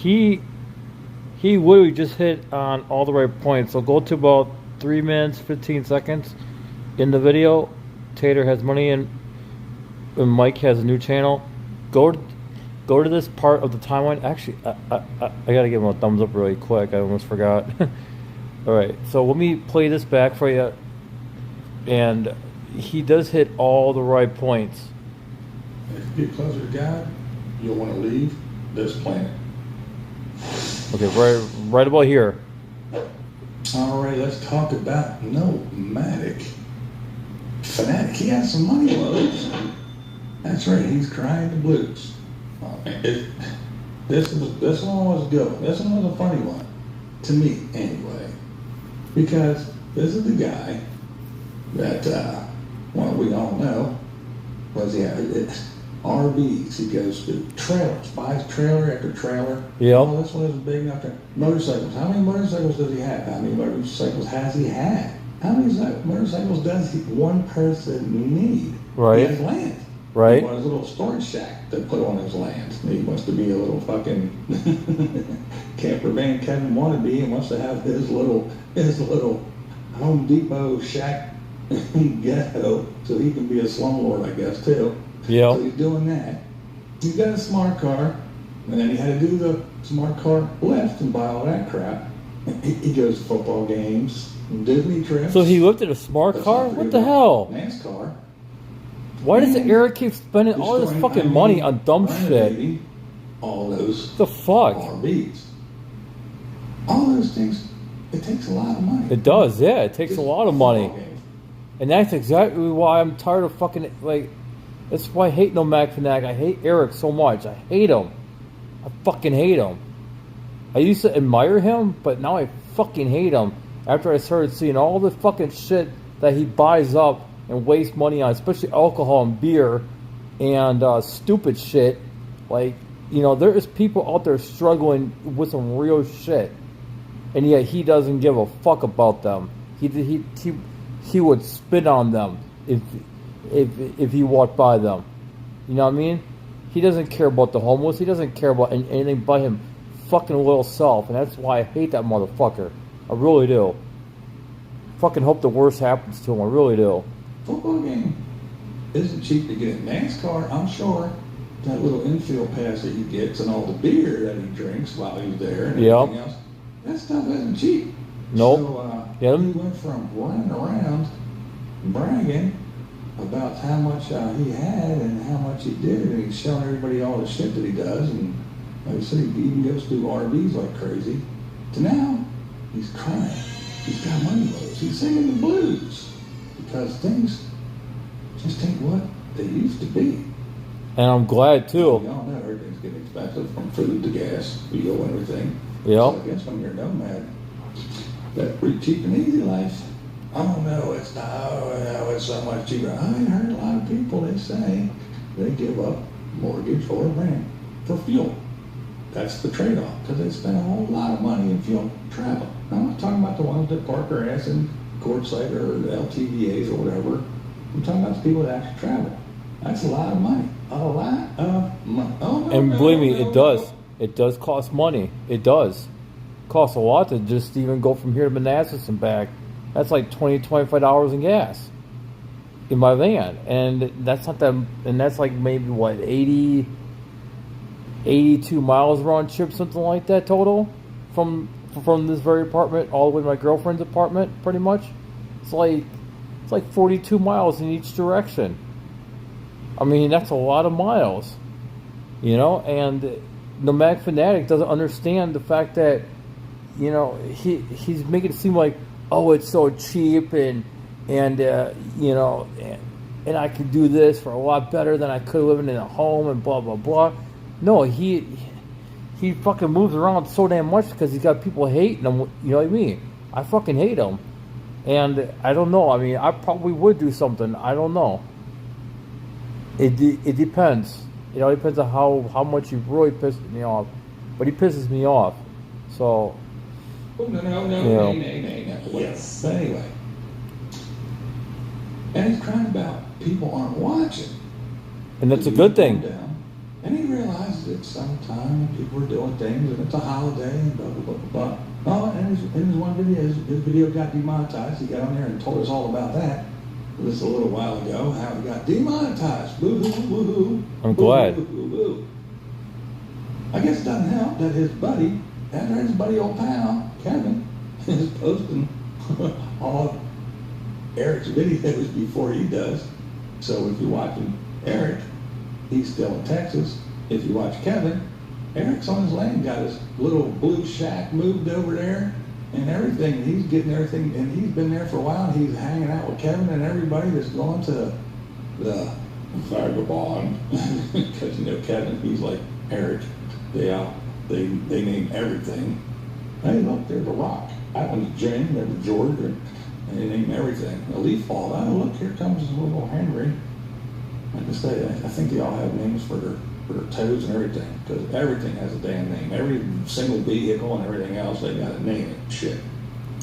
he literally just hit on all the right points. So go to about 3 minutes 15 seconds in the video. Tater has money and Mike has a new channel. Go to this part of the timeline. Actually, I gotta give him a thumbs up really quick. I almost forgot. All right, so let me play this back for you. And he does hit all the right points. If you get closer to God, you'll want to leave this planet. Okay, right about here. All right, let's talk about nomadic. Fanatic, he has some money loads. That's right, he's crying the blues. This one was good. This one was a funny one. To me, anyway. Because this is the guy that, well, we all know, RVs. He goes to trailers, buys trailer after trailer. Yeah. Oh, this one isn't big enough to. Motorcycles. How many motorcycles does he have? How many motorcycles has he had? How many motorcycles does one person need? Right. He has land. Right. He wants a little storage shack to put on his land. He wants to be a little fucking camper van Kevin wannabe and wants to have his little Home Depot shack ghetto so he can be a slumlord, I guess, too. Yeah. So he's doing that. He's got a smart car, and then he had to do the smart car lift and buy all that crap. He goes to football games, Disney trips. So he lifted a smart car? What the hell? NASCAR. Why does Eric keep spending all this fucking money on dumb shit? All those the fuck? RVs. All those things, it takes a lot of money. It does, yeah. It takes a lot of money. And that's exactly why I'm tired of fucking, like, that's why I hate Nomadic Fanatic. I hate Eric so much. I hate him. I fucking hate him. I used to admire him, but now I fucking hate him. After I started seeing all the fucking shit that he buys up and wastes money on, especially alcohol and beer and stupid shit. Like, you know, there is people out there struggling with some real shit. And yet he doesn't give a fuck about them. He would spit on them if he walked by them. You know what I mean? He doesn't care about the homeless. He doesn't care about anything but him fucking little self. And that's why I hate that motherfucker. I really do. Fucking hope the worst happens to him. I really do. Football game isn't cheap to get in. NASCAR, I'm sure, that little infield pass that he gets and all the beer that he drinks while he's there and everything else, that stuff isn't cheap. Nope. So he went from running around bragging about how much he had and how much he did, and he's showing everybody all the shit that he does, and like I said, he even goes through RVs like crazy, to now he's crying. He's got money loads. He's singing the blues because things just ain't what they used to be. And I'm glad too. Y'all know everything's getting expensive, from food to gas, fuel, everything. Yeah. So I guess when you're a nomad, that pretty cheap and easy life. Oh no, it's not. Oh no, it's so much cheaper. I heard a lot of people, they say they give up mortgage or rent for fuel. That's the trade-off, because they spend a whole lot of money in fuel travel. I'm not talking about the ones that park their ass in Quartzsite or LTVAs or whatever. I'm talking about the people that actually travel. That's a lot of money. A lot of money. Oh, no, and believe me, no, it does. It does cost money. It does. It costs a lot to just even go from here to Manassas and back. That's like $20, $25 in gas in my van. And that's not that, and that's like maybe what, 82 miles round trip, something like that total from this very apartment all the way to my girlfriend's apartment, pretty much. It's like 42 miles in each direction. I mean, that's a lot of miles, you know. And Nomadic Fanatic doesn't understand the fact that, you know, he's making it seem like, oh, it's so cheap and you know, and I could do this for a lot better than I could living in a home and blah blah blah. No, he fucking moves around so damn much because he's got people hating him. You know what I mean? I fucking hate him, and I don't know. I mean, I probably would do something. I don't know. It depends. You know, it depends on how much he really pisses me off. But he pisses me off. So. Oh, no. Yes. But anyway. And he's crying about people aren't watching. And that's a good thing. And he realizes it's sometime and people are doing things and it's a holiday and blah, blah, blah, blah. Oh, and in his one video, his video got demonetized. He got on there and told us all about that. This a little while ago, how he got demonetized. Boo-hoo, woo-hoo. I'm glad. Boo-hoo. I guess it doesn't help that his buddy, old pal, Kevin, is posting all of Eric's videos before he does. So if you're watching Eric, he's still in Texas. If you watch Kevin, Eric's on his land, got his little blue shack moved over there and everything. He's getting everything, and he's been there for a while. And he's hanging out with Kevin and everybody that's going to the vagabond. Because, you know, Kevin, he's like Eric. They name everything. Hey, look, there's a rock. That one's Jane, there's George, and they name everything. A leaf fall. Oh, look, here comes little Henry. Like I say, I think they all have names for their toes and everything, because everything has a damn name. Every single vehicle and everything else, they got a name and shit.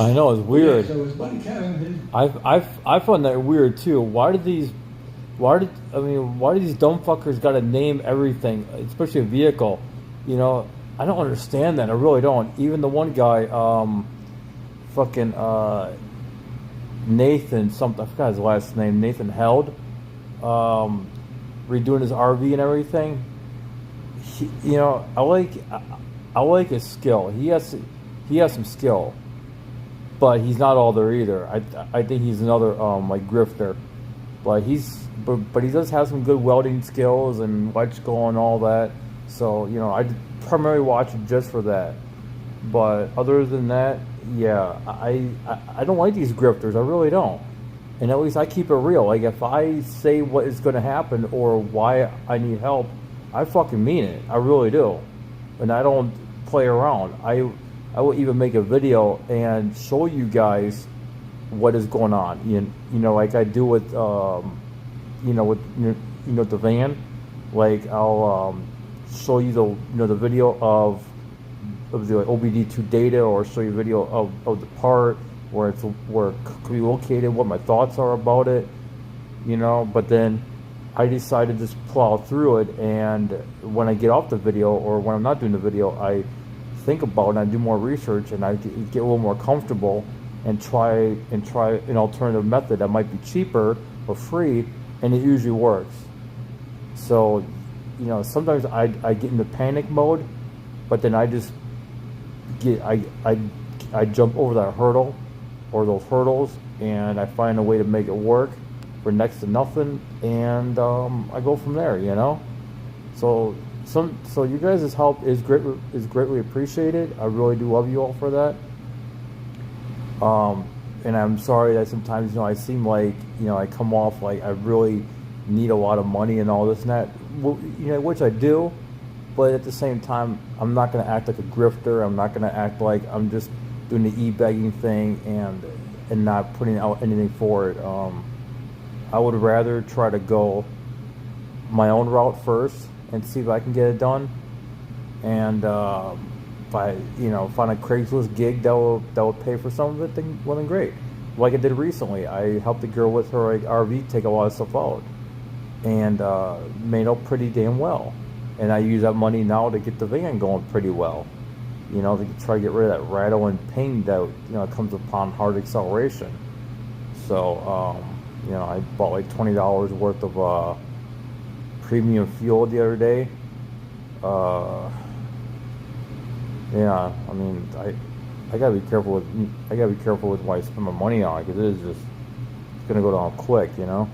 I know, it's weird. Yeah, so his buddy Kevin, I find that weird too. Why do these dumb fuckers got to name everything, especially a vehicle? You know, I don't understand that. I really don't. Even the one guy, Nathan something, I forgot his last name, Nathan Held, redoing his RV and everything. You know, I like his skill. He has some skill, but he's not all there either. I think he's another like grifter, but he does have some good welding skills and electrical and all that. So, you know, I primarily watch it just for that. But other than that, yeah, I don't like these grifters. I really don't. And at least I keep it real. Like, if I say what is going to happen or why I need help, I fucking mean it. I really do. And I don't play around. I will even make a video and show you guys what is going on. You know, like I do with, the van. Like, I'll show you the video of the OBD2 data, or show you a video of the part where it could be located, what my thoughts are about it, you know. But then I decided to just plow through it, and when I get off the video or when I'm not doing the video, I think about it and I do more research and I get a little more comfortable and try an alternative method that might be cheaper or free, and it usually works. So, you know, sometimes I get into panic mode, but then I just I jump over that hurdle or those hurdles, and I find a way to make it work for next to nothing, and I go from there, you know. So you guys' help is greatly appreciated. I really do love you all for that. And I'm sorry that sometimes, you know, I seem like, you know, I come off like I really need a lot of money and all this and that, you know, which I do. But at the same time, I'm not going to act like a grifter. I'm not going to act like I'm just doing the e-begging thing and not putting out anything for it. I would rather try to go my own route first and see if I can get it done. And if I, you know, find a Craigslist gig that will pay for some of it, then great. Like I did recently, I helped a girl with her RV take a lot of stuff out, and made out pretty damn well. And I use that money now to get the van going pretty well, you know, to try to get rid of that rattle and ping that, you know, comes upon hard acceleration. So, you know, I bought like $20 worth of premium fuel the other day. Yeah, I mean, I gotta be careful with what I spend my money on, because it's gonna go down quick, you know.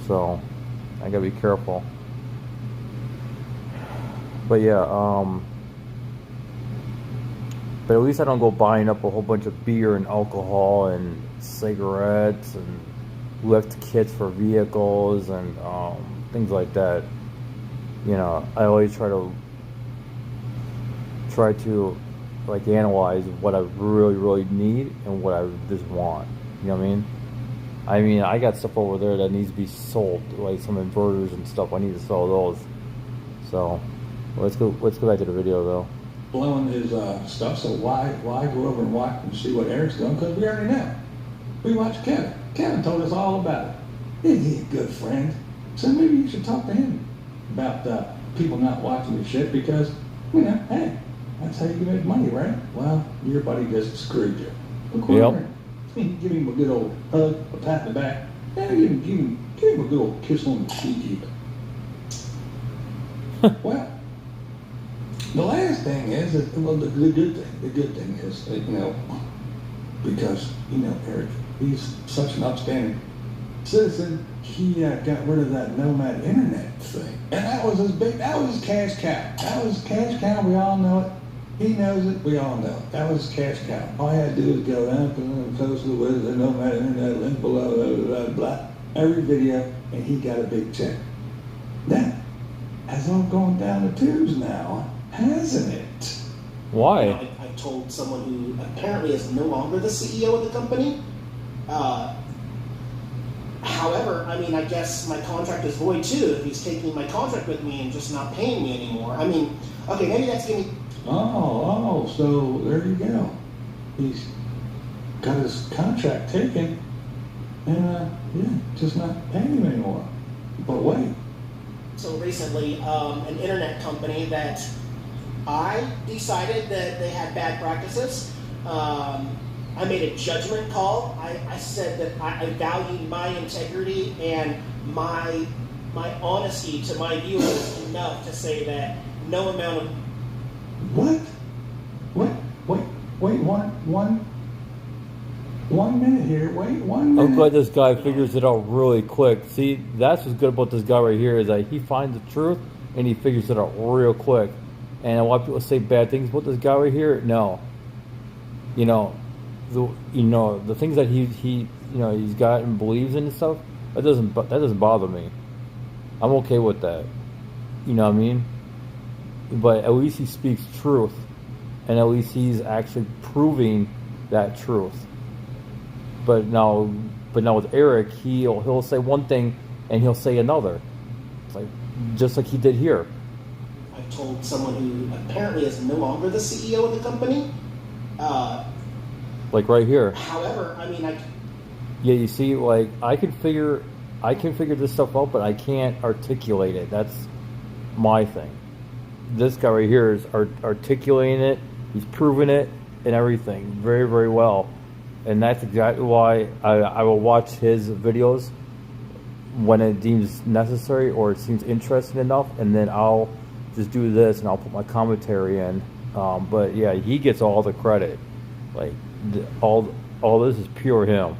So I gotta be careful. But yeah, but at least I don't go buying up a whole bunch of beer and alcohol and cigarettes and lift kits for vehicles and things like that. You know, I always try to like analyze what I really need and what I just want. You know what I mean? I got stuff over there that needs to be sold, like some inverters and stuff. I need to sell those. So let's go back to the video though. Blowing his stuff, so why go over and watch and see what Eric's doing? Because we already know. We watched Kevin. Kevin told us all about it. He's a good friend. So maybe you should talk to him about people not watching your shit because, you know, hey, that's how you make money, right? Well, your buddy just screwed you. Look Yep. Give him a good old hug, a pat in the back, and give him a good old kiss on the cheek even. Well, the last thing is, that, well, the good thing is, that, you know, because, you know, Eric, he's such an upstanding citizen, he got rid of that nomad internet thing. And that was his cash cow. That was his cash cow, we all know it. He knows it, we all know it. That was his cash cow. All he had to do was go down to the coast of the woods, the nomad internet, link below, blah, blah, blah, blah, every video, and he got a big check. That has all gone down the tubes now, hasn't it? Why? I told someone who apparently is no longer the CEO of the company. However, I mean, I guess my contract is void too if he's taking my contract with me and just not paying me anymore. I mean, okay, maybe that's giving. Oh, so there you go. He's got his contract taken, and yeah, just not paying him anymore. But wait. So recently, an internet company that I decided that they had bad practices. I made a judgment call. I said that I valued my integrity and my honesty to my viewers enough to say that no amount of What? Wait, one minute here. Wait, 1 minute. I'm glad this guy figures it out really quick. See, that's what's good about this guy right here is that he finds the truth and he figures it out real quick. And a lot of people say bad things about this guy right here. No, you know, the things that he he's got and believes in and stuff. That doesn't bother me. I'm okay with that. You know what I mean? But at least he speaks truth, and at least he's actually proving that truth. But now with Eric, he'll say one thing and he'll say another. It's like just like he did here. I told someone who apparently is no longer the CEO of the company. Like right here. However, I mean, Yeah, you see, like I can figure this stuff out, but I can't articulate it. That's my thing. This guy right here is articulating it. He's proving it and everything very, very well. And that's exactly why I will watch his videos when it deems necessary or it seems interesting enough, and then I'll just do this and I'll put my commentary in. But yeah, he gets all the credit. Like all this is pure him.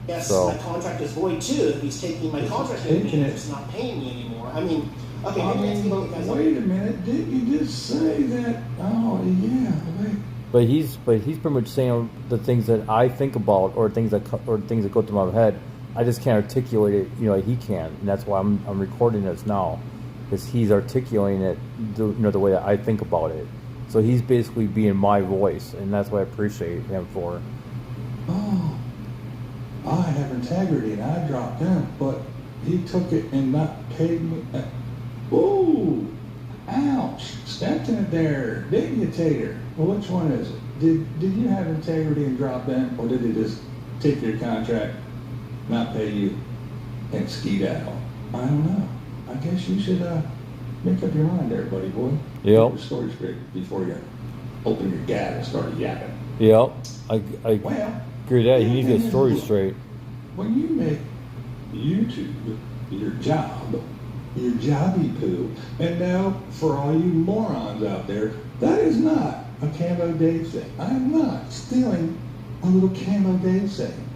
yes, So. my contract is void too if he's taking my contract with me and just not paying me anymore. I mean, okay, maybe that's giving you guys wait a minute, didn't you just say that? Oh, yeah, wait. But he's pretty much saying the things that I think about or things that go through my head. I just can't articulate it, like he can, and that's why I'm recording this now, because he's articulating it, the way that I think about it. So he's basically being my voice, and that's what I appreciate him for. Oh, I have integrity and I dropped him, but he took it and not paid me. Ooh, ouch, stepped in it there, didn't you, Tater? Well, which one is it? Did you have integrity and drop in, or did he just take your contract, not pay you, and skedaddle? I don't know. I guess you should make up your mind there, buddy boy. Yep. Get your story straight before you open your gab and start yapping. Yep, I Well, agree with that. He needs to get his story straight. when you make YouTube your jobby poo, and now for all you morons out there, that is not a Camo Dave thing. I am not stealing a little Camo Dave saying.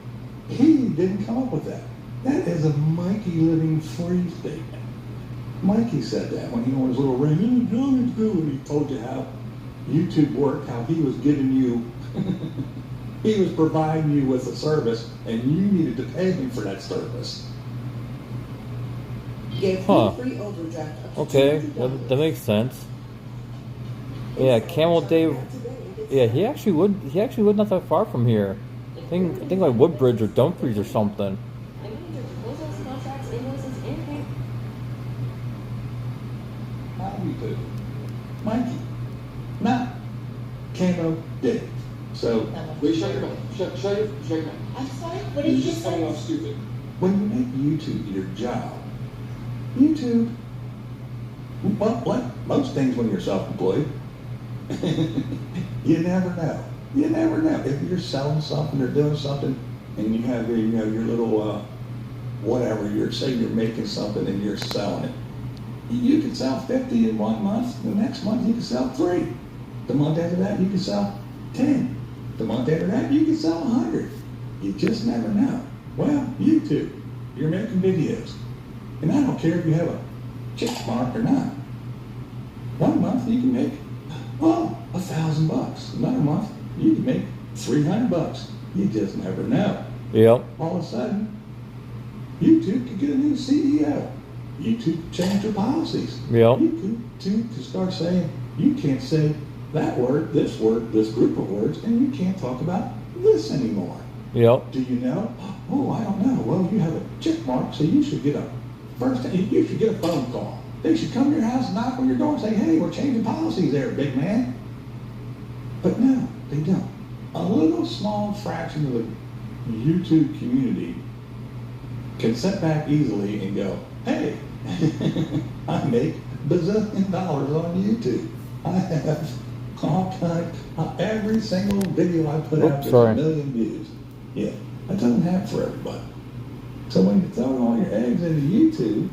He didn't come up with that. That is a Mikey living free statement. Mikey said that when he on his little ring, and he told you how YouTube worked, how he was giving you, he was providing you with a service, and you needed to pay him for that service. Huh. Free overdraft up to Okay, $200. that makes sense. Yeah, Camel Dave. Yeah, he actually lived not that far from here. I think like Woodbridge or Dumfries or something. I need your proposals, contracts, invoices, and pay. Hobby poo. Mikey. Not Camo Dave. So Please shut your mouth. Shut your mouth. I'm sorry, what did You're you just just coming say? off stupid. when you make YouTube your job, YouTube Well, like most things when you're self-employed, you never know. You never know. If you're selling something or doing something and you have your, your little, whatever, say you're making something and you're selling it. You can sell 50 in 1 month. The next month you can sell 3. The month after that you can sell 10. The month after that you can sell 100. You just never know. Well, YouTube, you're making videos. And I don't care if you have a check mark or not. 1 month you can make, well, $1,000. Another month you can make $300. You just never know. Yep. All of a sudden, YouTube could get a new CEO. YouTube could change their policies. Yep. YouTube could start saying, you can't say that word, this group of words, and you can't talk about this anymore. Yep. Do you know? Oh, I don't know. Well, you have a check mark, so you should get a phone call. They should come to your house, knock on your door, and say, hey, we're changing policies there, big man. But no, they don't. A little small fraction of the YouTube community can sit back easily and go, hey, I make bazillion dollars on YouTube. I have all kind, every single video I put out gets a million views. Yeah, that doesn't happen for everybody. So when you throw all your eggs into YouTube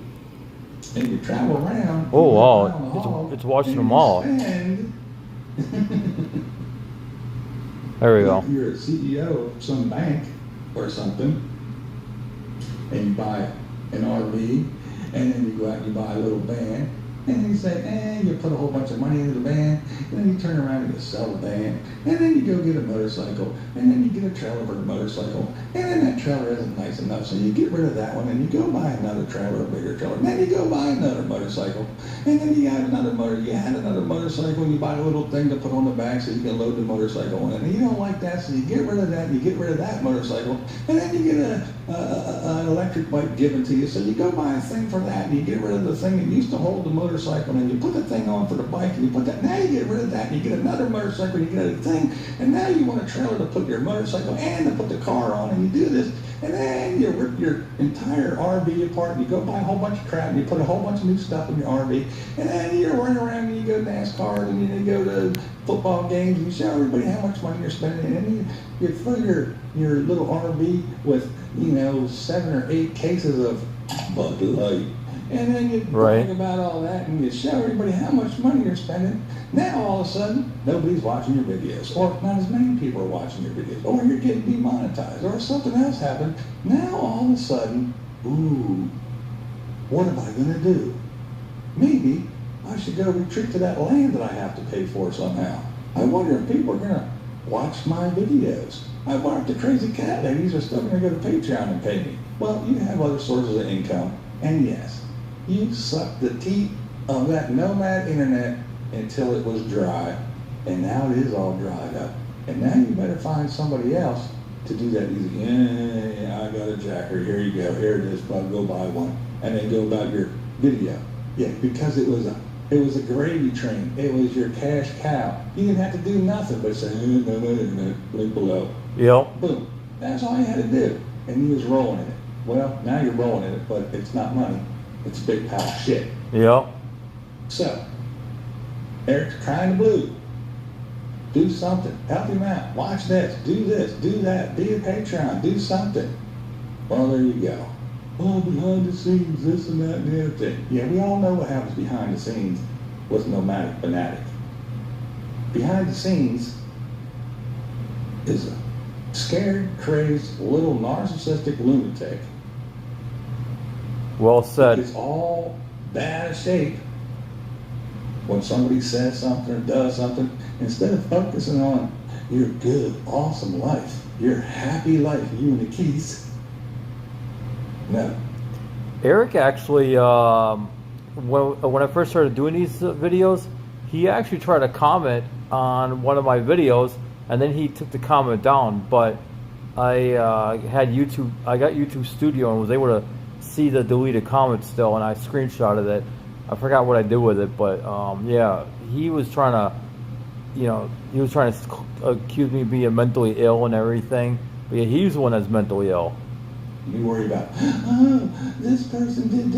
and you travel around, oh wow, it's watching them all. There we go. If you're a CEO of some bank or something, and you buy an RV, and then you go out and you buy a little van, and then you say, you put a whole bunch of money into the van, and then you turn around and you sell the van, and then you go get a motorcycle, and then you get a trailer for the motorcycle, and then that trailer isn't nice enough, so you get rid of that one, and you go buy another trailer, a bigger trailer, and then you go buy another motorcycle, and then you had another motorcycle, and you buy a little thing to put on the back so you can load the motorcycle on it, and you don't like that, so you get rid of that, and you get rid of that motorcycle, and then you get an electric bike given to you, so you go buy a thing for that, and you get rid of the thing that used to hold the motorcycle, and you put the thing on for the bike, and you put that, now you get rid of that, and you get another motorcycle, and you get a thing, and now you want a trailer to put your motorcycle and to put the car on, and you do this, and then you rip your entire RV apart, and you go buy a whole bunch of crap, and you put a whole bunch of new stuff in your RV, and then you're running around, and you go to NASCAR, and you go to football games, and you show everybody how much money you're spending, and then you fill your little RV with, 7 or 8 cases of Bud Light. And then you brag about all that, and you show everybody how much money you're spending. Now, all of a sudden, nobody's watching your videos, or not as many people are watching your videos, or you're getting demonetized, or something else happened. Now, all of a sudden, ooh, what am I going to do? Maybe I should go retreat to that land that I have to pay for somehow. I wonder if people are going to watch my videos. I wonder if the crazy cat ladies are still going to go to Patreon and pay me. Well, you have other sources of income, and yes, you sucked the teeth of that nomad internet until it was dry, and now it is all dried up. And now you better find somebody else to do that easy. Yeah, I got a jacker. Here you go. Here it is. Go buy one, and then go about your video. Yeah, because it was a gravy train. It was your cash cow. You didn't have to do nothing but say, nomad internet, link below. Yep. Boom. That's all you had to do, and you was rolling in it. Well, now you're rolling in it, but it's not money. It's a big pile of shit. Yep. So, Eric's crying the blue. Do something. Help him out. Watch this. Do that. Be a Patreon. Do something. Well, there you go. Oh, behind the scenes, this and that and the other thing. Yeah, we all know what happens behind the scenes with nomadic fanatic. Behind the scenes is a scared, crazed, little narcissistic lunatic. Well said. It's all bad of shape when somebody says something or does something. Instead of focusing on your good, awesome life, your happy life, you and the keys. No. Eric actually, when I first started doing these videos, he actually tried to comment on one of my videos, and then he took the comment down. But I got YouTube Studio and was able to see the deleted comment still, and I screenshotted it. I forgot what I did with it, but yeah, he was trying to accuse me of being mentally ill and everything. But yeah, he's the one that's mentally ill. You worry about, oh, this person did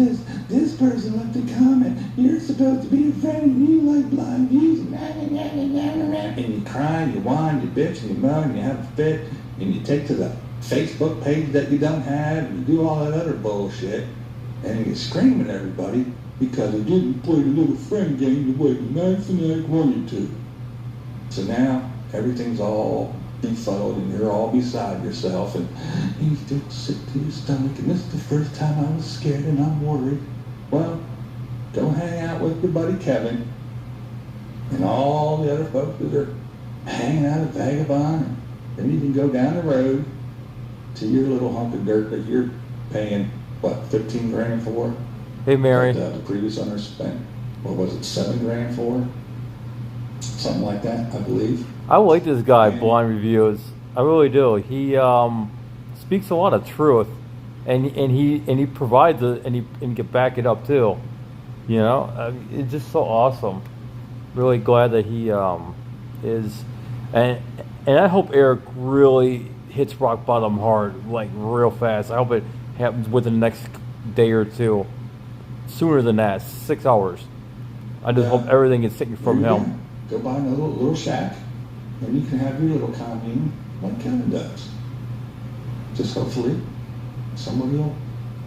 this person left a comment, you're supposed to be a friend and you like blind views, and you cry, and you whine, you bitch, and you moan, and you have a fit, and you take to the Facebook page that you don't have, and you do all that other bullshit, and you scream at everybody because you didn't play the little friend game the way the nice fanatic wanted to. So now everything's all befuddled and you're all beside yourself and you feel sick to your stomach and this is the first time I was scared and I'm worried. Well, go hang out with your buddy Kevin and all the other folks that are hanging out at Vagabond. And then you can go down the road to your little hunk of dirt that you're paying, what, 15 grand for? Hey, Mary. That, the previous owner spent, what was it, 7 grand for? Something like that, I believe. I like this guy, Blind Reviews. I really do. He speaks a lot of truth, and he provides it, and he can back it up too. You know, it's just so awesome. Really glad that he is, and I hope Eric really hits rock bottom hard, like real fast. I hope it happens within the next day or two, sooner than that. 6 hours. I just hope everything is taken from him. Go buy another little shack, and you can have your little commune like Kevin does. Just hopefully somebody will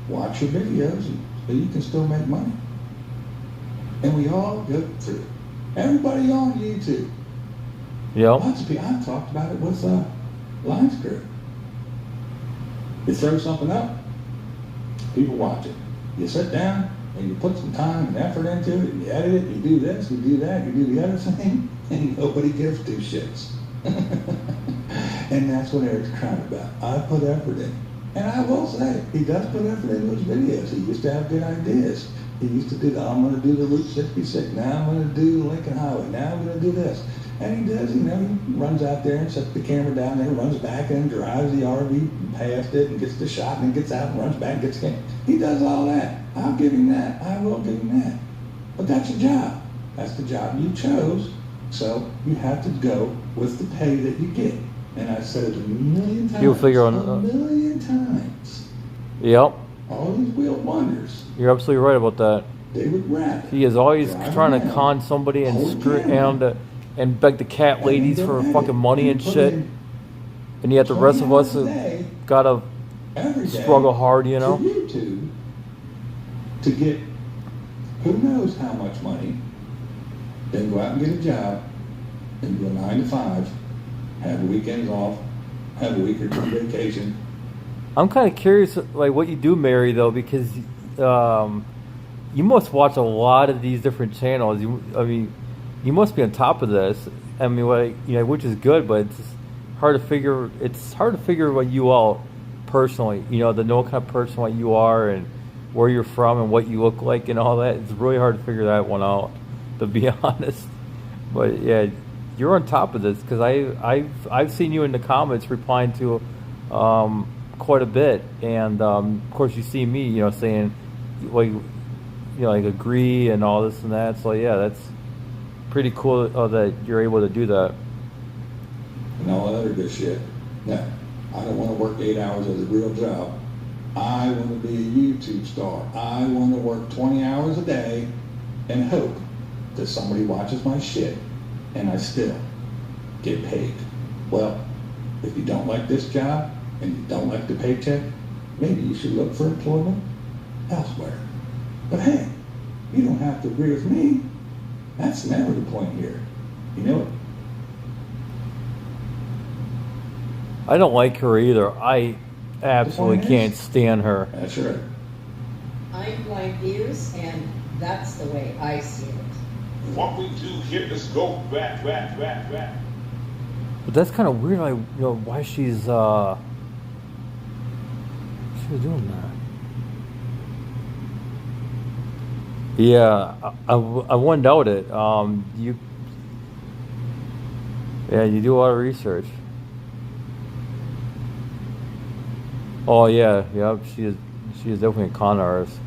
watch your videos and so you can still make money. And we all go through it. Everybody on YouTube. Yep. Lots of people. I've talked about it with Lions Crew. You throw something up, people watch it. You sit down and you put some time and effort into it, and you edit it, you do this, you do that, you do the other thing, and nobody gives two shits. And that's what Eric's crying about. I put effort in. And I will say, he does put effort into his videos. He used to have good ideas. He used to do, I'm going to do the Route 66, now I'm going to do Lincoln Highway, now I'm going to do this. And he does, you know, he runs out there and sets the camera down there, runs back and drives the RV past it and gets the shot and then gets out and runs back and gets the camera. He does all that. I'll give him that. I will give him that. But that's your job. That's the job you chose. So you have to go with the pay that you get. And I said it a million times. You'll figure on a million times. Yep. All these wheeled wonders. You're absolutely right about that. David Rapp. He is always trying to con somebody and beg the cat ladies for fucking money and shit. And yet the rest of us have gotta struggle hard, you know. For you two to get who knows how much money, then go out and get a job and do a 9 to 5, have weekends off, have a week or two vacation. I'm kind of curious, like what you do, Mary, though, because you must watch a lot of these different channels. You must be on top of this. I mean, like, you know, which is good, but it's hard to figure. It's hard to figure what you all personally, you know, to know what kind of person what you are and where you're from and what you look like and all that. It's really hard to figure that one out, to be honest. But yeah, you're on top of this because I've seen you in the comments replying to quite a bit, and of course you see me, you know, saying like, you know, like agree and all this and that. So yeah, that's pretty cool that you're able to do that. And all that other good shit. No, I don't want to work 8 hours as a real job. I want to be a YouTube star. I want to work 20 hours a day and hope that somebody watches my shit and I still get paid. Well, if you don't like this job and you don't like the paycheck, maybe you should look for employment elsewhere. But hey, you don't have to agree with me. That's never the point here. You know it. I don't like her either. I absolutely can't stand her. That's right. I'm blind views, and that's the way I see it. What we do here is go back. But that's kind of weird. Like, you know, why she's doing that. Yeah, I wouldn't doubt it. You do a lot of research. Oh yeah, yep. She is definitely a con artist.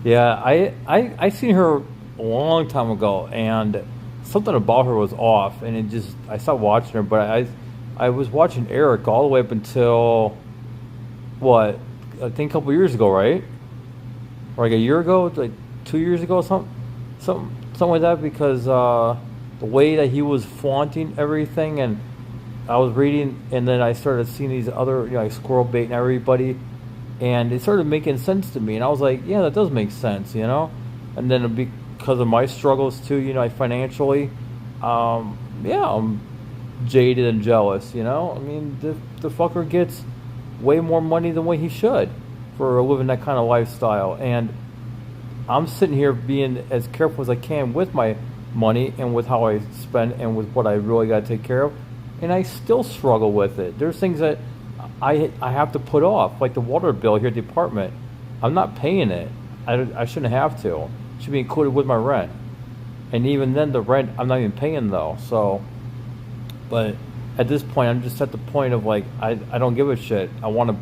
Yeah, I seen her a long time ago, and something about her was off, and I stopped watching her. But I was watching Eric all the way up until a I think a couple years ago, right? Or like a year ago, like 2 years ago, something like that. Because the way that he was flaunting everything, and I was reading, and then I started seeing these other, like squirrel bait and everybody, and it started making sense to me. And I was like, yeah, that does make sense, And then because of my struggles too, financially, yeah, I'm jaded and jealous, I mean, the fucker gets way more money than what he should for living that kind of lifestyle. And I'm sitting here being as careful as I can with my money and with how I spend and with what I really got to take care of. And I still struggle with it. There's things that I have to put off, like the water bill here at the apartment. I'm not paying it. I shouldn't have to. It should be included with my rent. And even then, the rent, I'm not even paying though. So, but at this point, I'm just at the point of like, I don't give a shit. I want to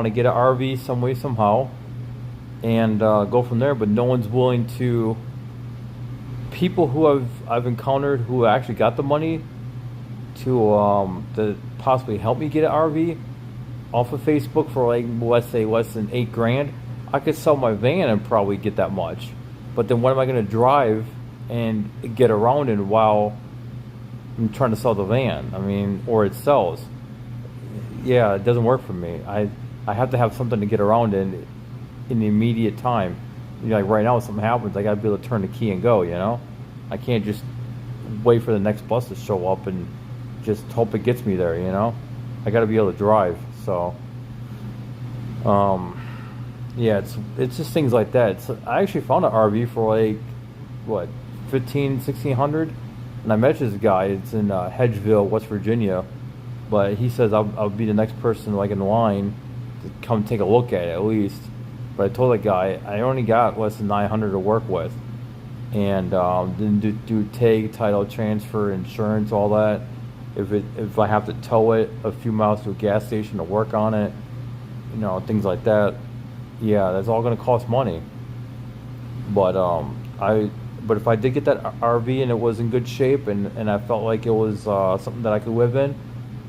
get an RV some way, somehow, and go from there. But no one's willing to, people who I've encountered who actually got the money to possibly help me get an RV off of Facebook for like, let's say less than $8,000. I could sell my van and probably get that much. But then what am I going to drive and get around in while I'm trying to sell the van? I mean, or it sells. Yeah, it doesn't work for me. I have to have something to get around in the immediate time. Like right now, if something happens, I got to be able to turn the key and go, I can't just wait for the next bus to show up and just hope it gets me there, I got to be able to drive. So, yeah, it's just things like that. I actually found an RV for like, what, $1,500-$1,600, and I met this guy. It's in Hedgeville, West Virginia, but he says I'll be the next person like in line to come take a look at it at least. But I told that guy I only got less than $900 to work with, and didn't do tag, title, transfer, insurance, all that. If I have to tow it a few miles to a gas station to work on it, things like that. Yeah, that's all going to cost money. But but if I did get that RV and it was in good shape and I felt like it was something that I could live in,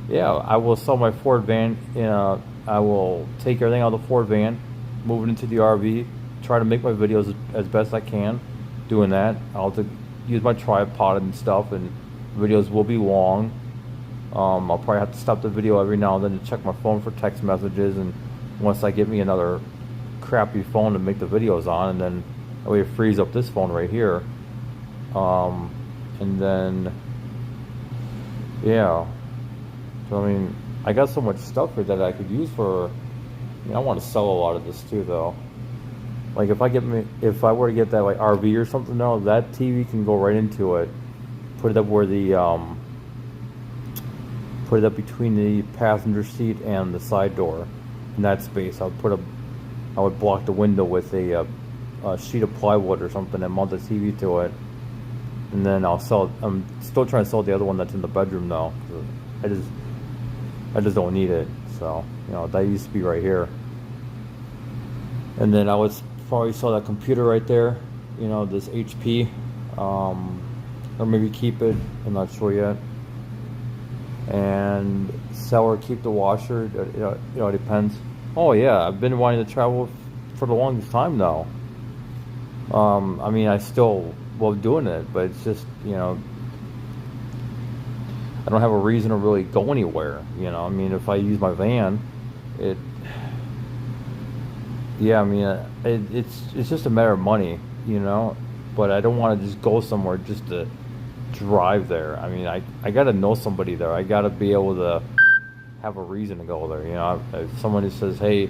yeah, I will sell my Ford van. I will take everything out of the Ford van, move it into the RV, try to make my videos as best I can. Doing that, I'll have to use my tripod and stuff, and videos will be long. I'll probably have to stop the video every now and then to check my phone for text messages, and once I get me another crappy phone to make the videos on, and then that way it frees up this phone right here. And then, yeah. So I mean, I got so much stuff here that I could use for. I want to sell a lot of this too, though. Like if I were to get that like RV or something, though, that TV can go right into it. Put it up where the put it up between the passenger seat and the side door. In that space, I would block the window with a sheet of plywood or something and mount the TV to it. And then I'll sell it. I'm still trying to sell the other one that's in the bedroom though. I just don't need it. So that used to be right here. And then I would probably sell that computer right there. This HP, or maybe keep it. I'm not sure yet. And sell or keep the washer. It depends. Oh yeah, I've been wanting to travel for the longest time now. I mean, I still love doing it, but it's just I don't have a reason to really go anywhere. I mean, if I use my van, it's just a matter of money, but I don't want to just go somewhere just to drive there. I mean, I got to know somebody there. I got to be able to have a reason to go there. If someone who says, hey,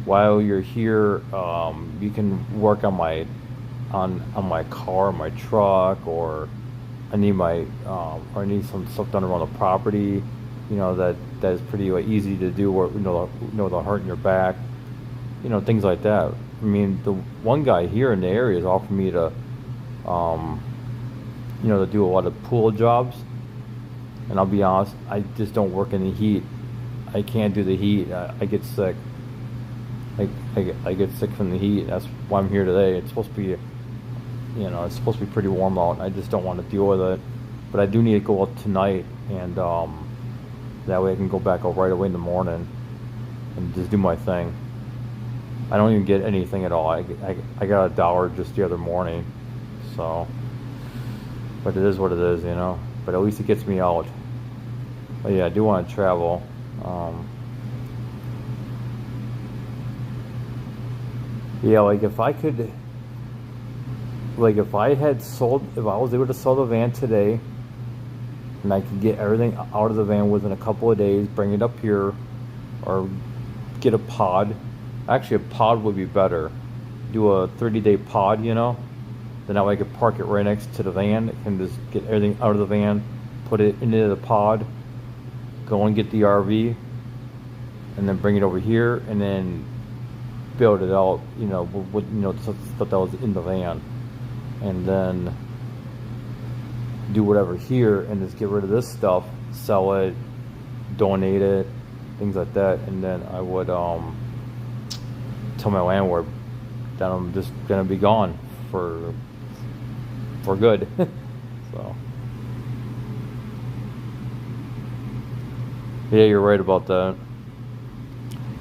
while you're here, you can work on my car, my truck, or I need or I need some stuff done around the property, that is pretty easy to do, or the hurt in your back, things like that. I mean, the one guy here in the area is offering me to to do a lot of pool jobs, and I'll be honest, I just don't work in the heat. I can't do the heat. I get sick. I get sick from the heat. That's why I'm here today. It's supposed to be it's supposed to be pretty warm out. I just don't want to deal with it. But I do need to go out tonight, and that way I can go back out right away in the morning and just do my thing. I don't even get anything at all. I got $1 just the other morning, so. But it is what it is, you know. But at least it gets me out. But yeah, I do want to travel. Yeah, like if I could, like if I was able to sell the van today, and I could get everything out of the van within a couple of days, bring it up here, or get a pod. Actually, a pod would be better. Do a 30-day pod, you know. Then that way I could park it right next to the van and just get everything out of the van, put it into the pod, go and get the RV, and then bring it over here, and then build it out, you know, with stuff that was in the van, and then do whatever here, and just get rid of this stuff, sell it, donate it, things like that, and then I would tell my landlord that I'm just gonna be gone for good. So yeah, you're right about that.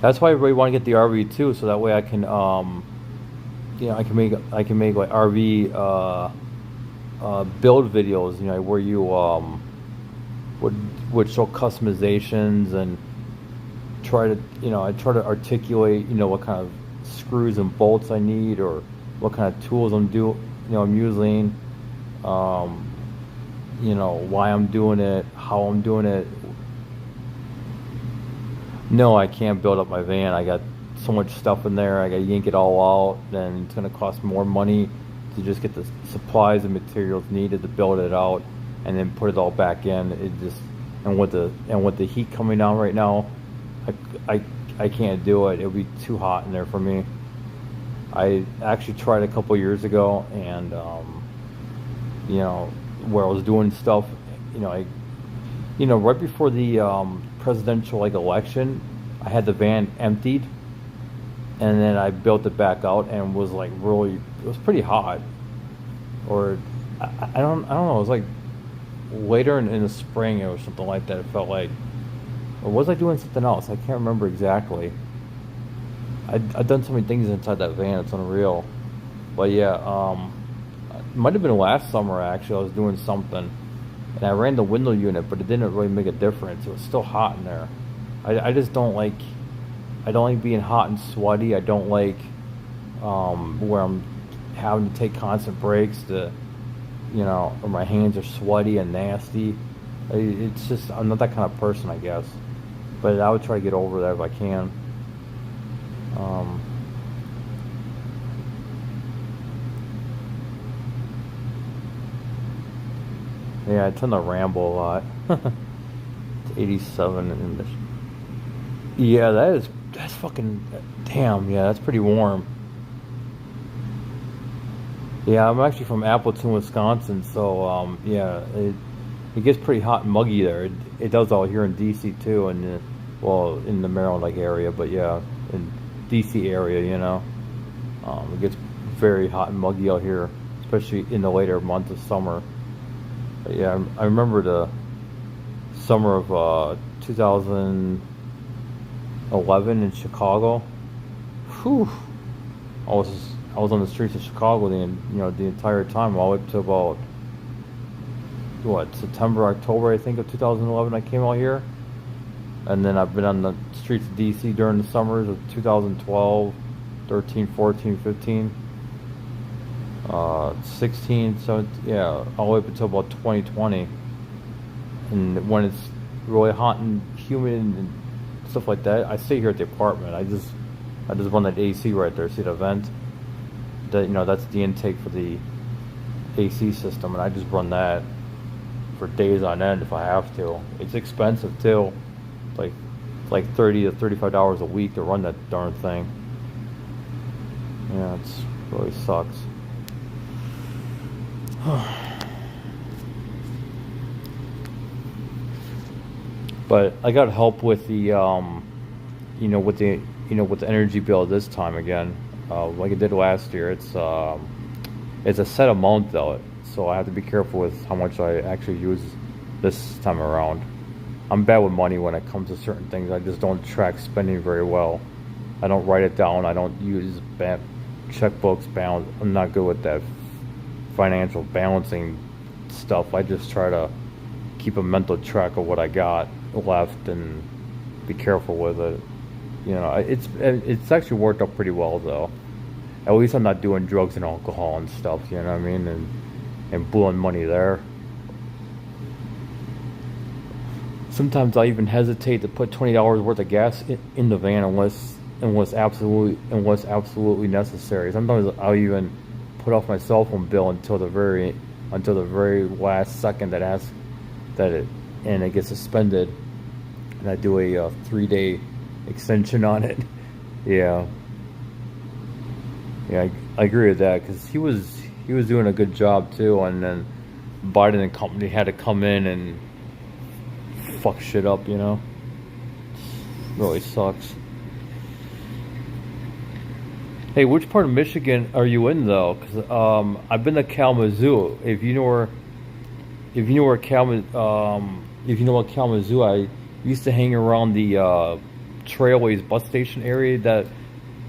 That's why I really want to get the RV too, so that way I can, you know, I can make like RV build videos, you know, where you would show customizations and try to, you know, I try to articulate, you know, what kind of screws and bolts I need, or what kind of tools I'm using, you know, why I'm doing it, how I'm doing it. No, I can't build up my van. I got so much stuff in there. I got to yank it all out. Then it's going to cost more money to just get the supplies and materials needed to build it out, and then put it all back in. It just, and with the heat coming down right now, I can't do it. It'll be too hot in there for me. I actually tried a couple years ago, and you know, where I was doing stuff, you know, right before the presidential election, I had the van emptied, and then I built it back out, and was like really, it was pretty hot. Or I don't know, it was like later in the spring or something like that. It felt like, or was I doing something else? I can't remember exactly. I've done so many things inside that van, it's unreal. But yeah, it might have been last summer actually. I was doing something, and I ran the window unit, but it didn't really make a difference. It was still hot in there. I just don't like, being hot and sweaty. I don't like where I'm having to take constant breaks to, you know, or my hands are sweaty and nasty. It's just, I'm not that kind of person, I guess. But I would try to get over that if I can. Yeah, I tend to ramble a lot. It's 87 in this. Yeah, that's fucking, damn, yeah, that's pretty warm. Yeah, I'm actually from Appleton, Wisconsin, so yeah, it gets pretty hot and muggy there. It does all here in DC too, and well, in the Maryland like area, but yeah, in DC area, you know, it gets very hot and muggy out here, especially in the later months of summer. But yeah, I remember the summer of 2011 in Chicago. Whew, I was on the streets of Chicago the entire time, all the way up to about September, October, I think, of 2011. I came out here, and then I've been on the streets of DC during the summers of 2012, 13, 14, 15, 16, 17, yeah, all the way up until about 2020. And when it's really hot and humid and stuff like that, I stay here at the apartment. I just run that AC right there. See the vent? That, you know, that's the intake for the AC system, and I just run that for days on end if I have to. It's expensive too. It's like $30 to $35 a week to run that darn thing. Yeah, it's really sucks. But I got help with the with the energy bill this time again, like I did last year. It's a set amount though, so I have to be careful with how much I actually use this time around. I'm bad with money when it comes to certain things. I just don't track spending very well. I don't write it down. I don't use checkbooks, balance. I'm not good with that financial balancing stuff. I just try to keep a mental track of what I got left and be careful with it. You know, it's actually worked out pretty well though. At least I'm not doing drugs and alcohol and stuff. You know what I mean? And blowing money there. Sometimes I even hesitate to put $20 worth of gas in the van unless absolutely necessary. Sometimes I'll even put off my cell phone bill until the very last second and it gets suspended, and I do a 3-day extension on it. Yeah, I agree with that because he was doing a good job too, and then Biden and company had to come in and fuck shit up, you know. Really sucks. Hey, which part of Michigan are you in though? Because I've been to Kalamazoo. If you know where Kalamazoo, I used to hang around the Trailways bus station area. That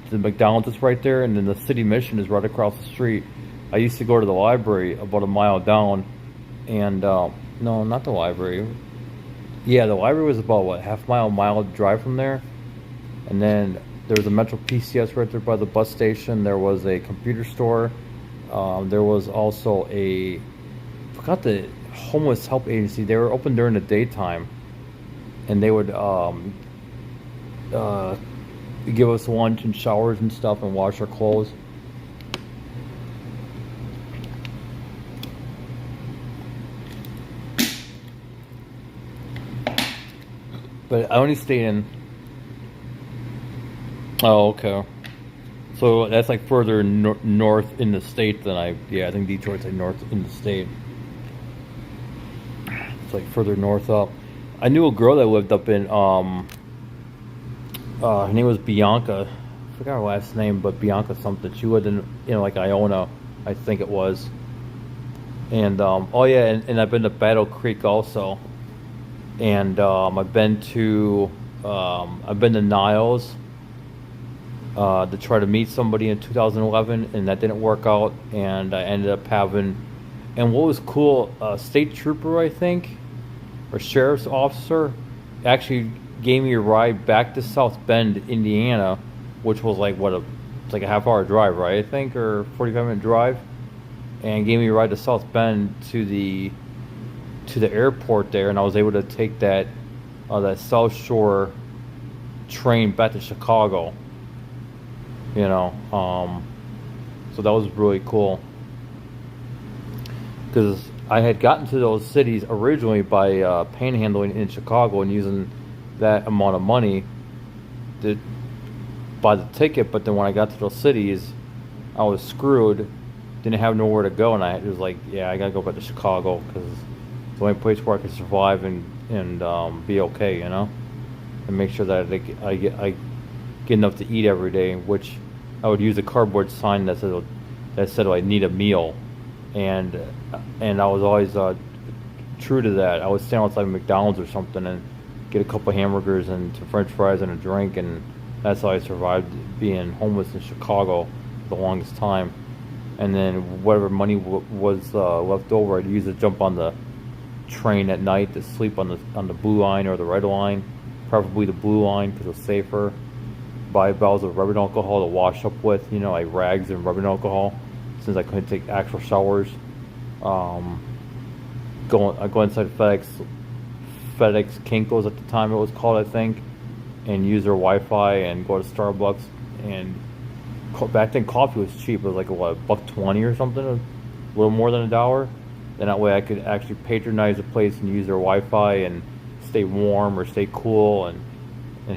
the McDonald's is right there, and then the City Mission is right across the street. I used to go to the library about a mile down, and no, not the library. Yeah, the library was about what, mile drive from there, and then there was a Metro PCS right there by the bus station. There was a computer store. There was also I forgot the homeless help agency. They were open during the daytime, and they would give us lunch and showers and stuff and wash our clothes. But I only stayed in. Oh, okay. So that's like further north in the state than I think Detroit's like north in the state. It's like further north up. I knew a girl that lived up in her name was Bianca. I forgot her last name, but Bianca something. She lived in like Iona, I think it was. And and I've been to Battle Creek also. And I've been to Niles to try to meet somebody in 2011, and that didn't work out. And I ended up having, and what was cool, a state trooper, I think, or sheriff's officer, actually gave me a ride back to South Bend, Indiana, which was like it's like a half-hour drive, right? I think, or 45-minute drive, and gave me a ride to South Bend to the airport there, and I was able to take that South Shore train back to Chicago. So that was really cool because I had gotten to those cities originally by panhandling in Chicago and using that amount of money to buy the ticket. But then when I got to those cities, I was screwed. Didn't have nowhere to go, and I was like, I gotta go back to Chicago because it's the only place where I could survive and be okay, and make sure that I get enough to eat every day. Which I would use a cardboard sign that said I need a meal, and I was always true to that. I would stand outside McDonald's or something and get a couple hamburgers and some French fries and a drink, and that's how I survived being homeless in Chicago for the longest time. And then whatever money was left over, I'd use to jump on the train at night to sleep on the blue line or the red line, preferably the blue line because it was safer. Buy bottles of rubbing alcohol to wash up with, like rags and rubbing alcohol, since I couldn't take actual showers. I go inside FedEx Kinko's at the time it was called, I think, and use their Wi-Fi and go to Starbucks. And back then coffee was cheap. It was like $1.20 or something, a little more than $1. Then that way I could actually patronize the place and use their Wi-Fi and stay warm or stay cool and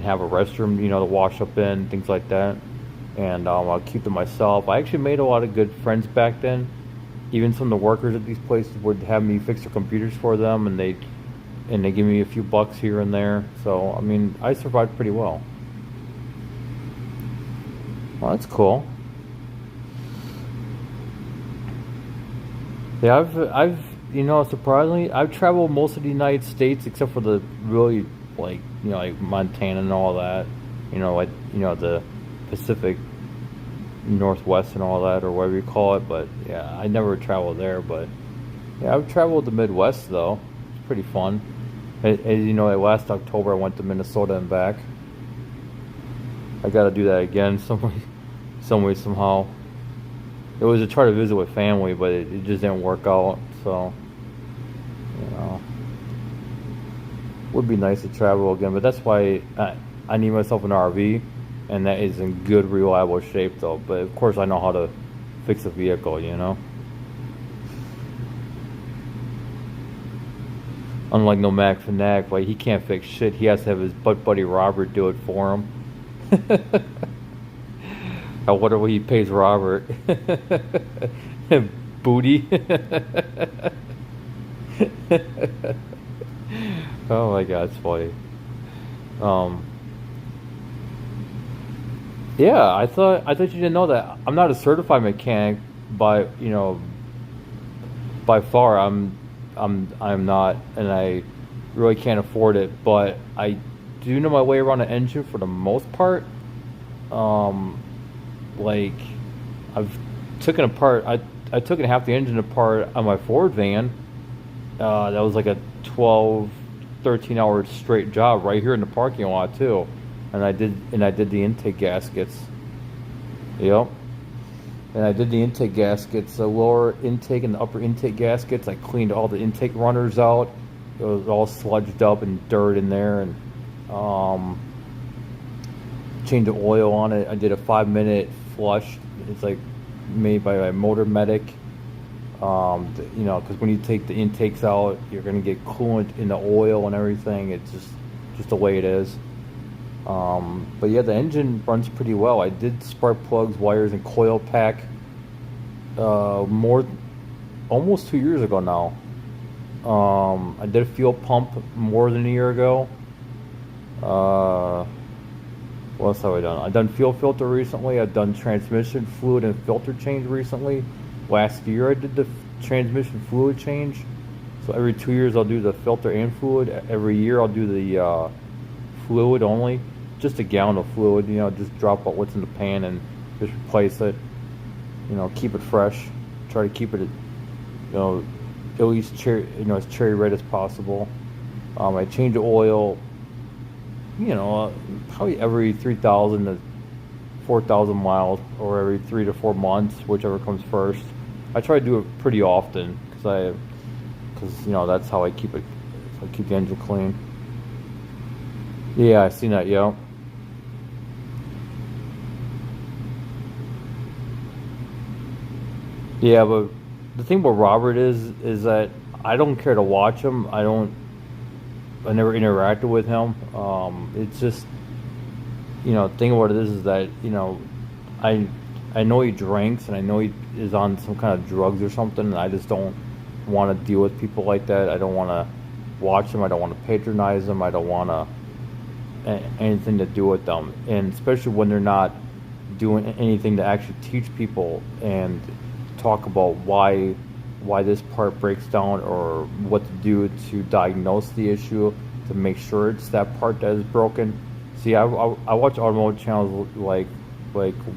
have a restroom, to wash up in, things like that. And I'll keep to myself. I actually made a lot of good friends back then. Even some of the workers at these places would have me fix their computers for them, and they give me a few bucks here and there. So I survived pretty well. Well, that's cool. Yeah, I've surprisingly, I've traveled most of the United States except for the really like Montana and all that. The Pacific Northwest and all that, or whatever you call it. But yeah, I never traveled there. But yeah, I've traveled the Midwest though. It's pretty fun. As you know, last October I went to Minnesota and back. I got to do that again some way, somehow. It was to try to visit with family, but it just didn't work out. So, you know, would be nice to travel again. But that's why I need myself an RV, and that is in good, reliable shape, though. But of course, I know how to fix a vehicle. You know, unlike nomadic fanatic, like he can't fix shit. He has to have his butt buddy Robert do it for him. I wonder what he pays Robert. Booty. Oh my god, it's funny. Yeah, I thought you didn't know that. I'm not a certified mechanic by far. I'm not, and I really can't afford it, but I do know my way around an engine for the most part. Like I've taken apart. I took half the engine apart on my Ford van. That was like a 12, 13 hour straight job right here in the parking lot too. And I did the intake gaskets. Yep. And I did the intake gaskets, the lower intake and the upper intake gaskets. I cleaned all the intake runners out. It was all sludged up and dirt in there, and changed the oil on it. I did a 5-minute flush. It's like made by a motor medic. Because when you take the intakes out, you're gonna get coolant in the oil and everything. It's just the way it is. But yeah, the engine runs pretty well. I did spark plugs, wires, and coil pack almost 2 years ago now. I did a fuel pump more than a year ago. What else have I done? I've done fuel filter recently. I've done transmission fluid and filter change recently. Last year I did the transmission fluid change. So every 2 years I'll do the filter and fluid. Every year I'll do the fluid only. Just a gallon of fluid, just drop out what's in the pan and just replace it. Keep it fresh. Try to keep it, at least as cherry red as possible. I change the oil, probably every 3,000 to 4,000 miles, or every 3 to 4 months, whichever comes first. I try to do it pretty often because that's how I keep it. I keep the engine clean. Yeah, I seen that. Yeah. Yeah, but the thing about Robert is that I don't care to watch him. I never interacted with him. It's just, the thing about it is that, I know he drinks, and I know he is on some kind of drugs or something, and I just don't want to deal with people like that. I don't want to watch them. I don't want to patronize them. I don't want anything to do with them, and especially when they're not doing anything to actually teach people and talk about why this part breaks down, or what to do to diagnose the issue to make sure it's that part that is broken. See, I watch automotive channels like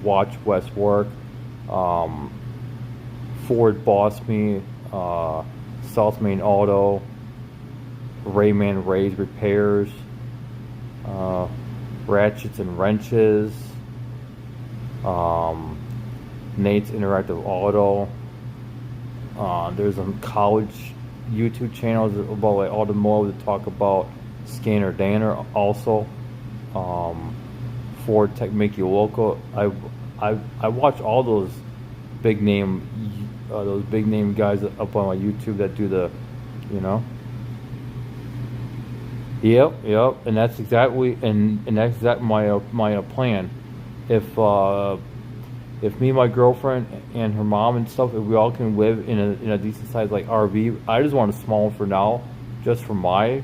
Watch West Work, Ford Boss Me, South Main Auto, Rayman Ray's Repairs, Ratchets and Wrenches, Nate's Interactive Auto. There's some college YouTube channels about like automotive that talk about Scanner Danner also. Ford Tech Make You Local. I watch all those big name guys up on my YouTube that do the, Yep, and that's exactly my plan. If me and my girlfriend and her mom and stuff, if we all can live in a decent sized like RV, I just want a small one for now, just for my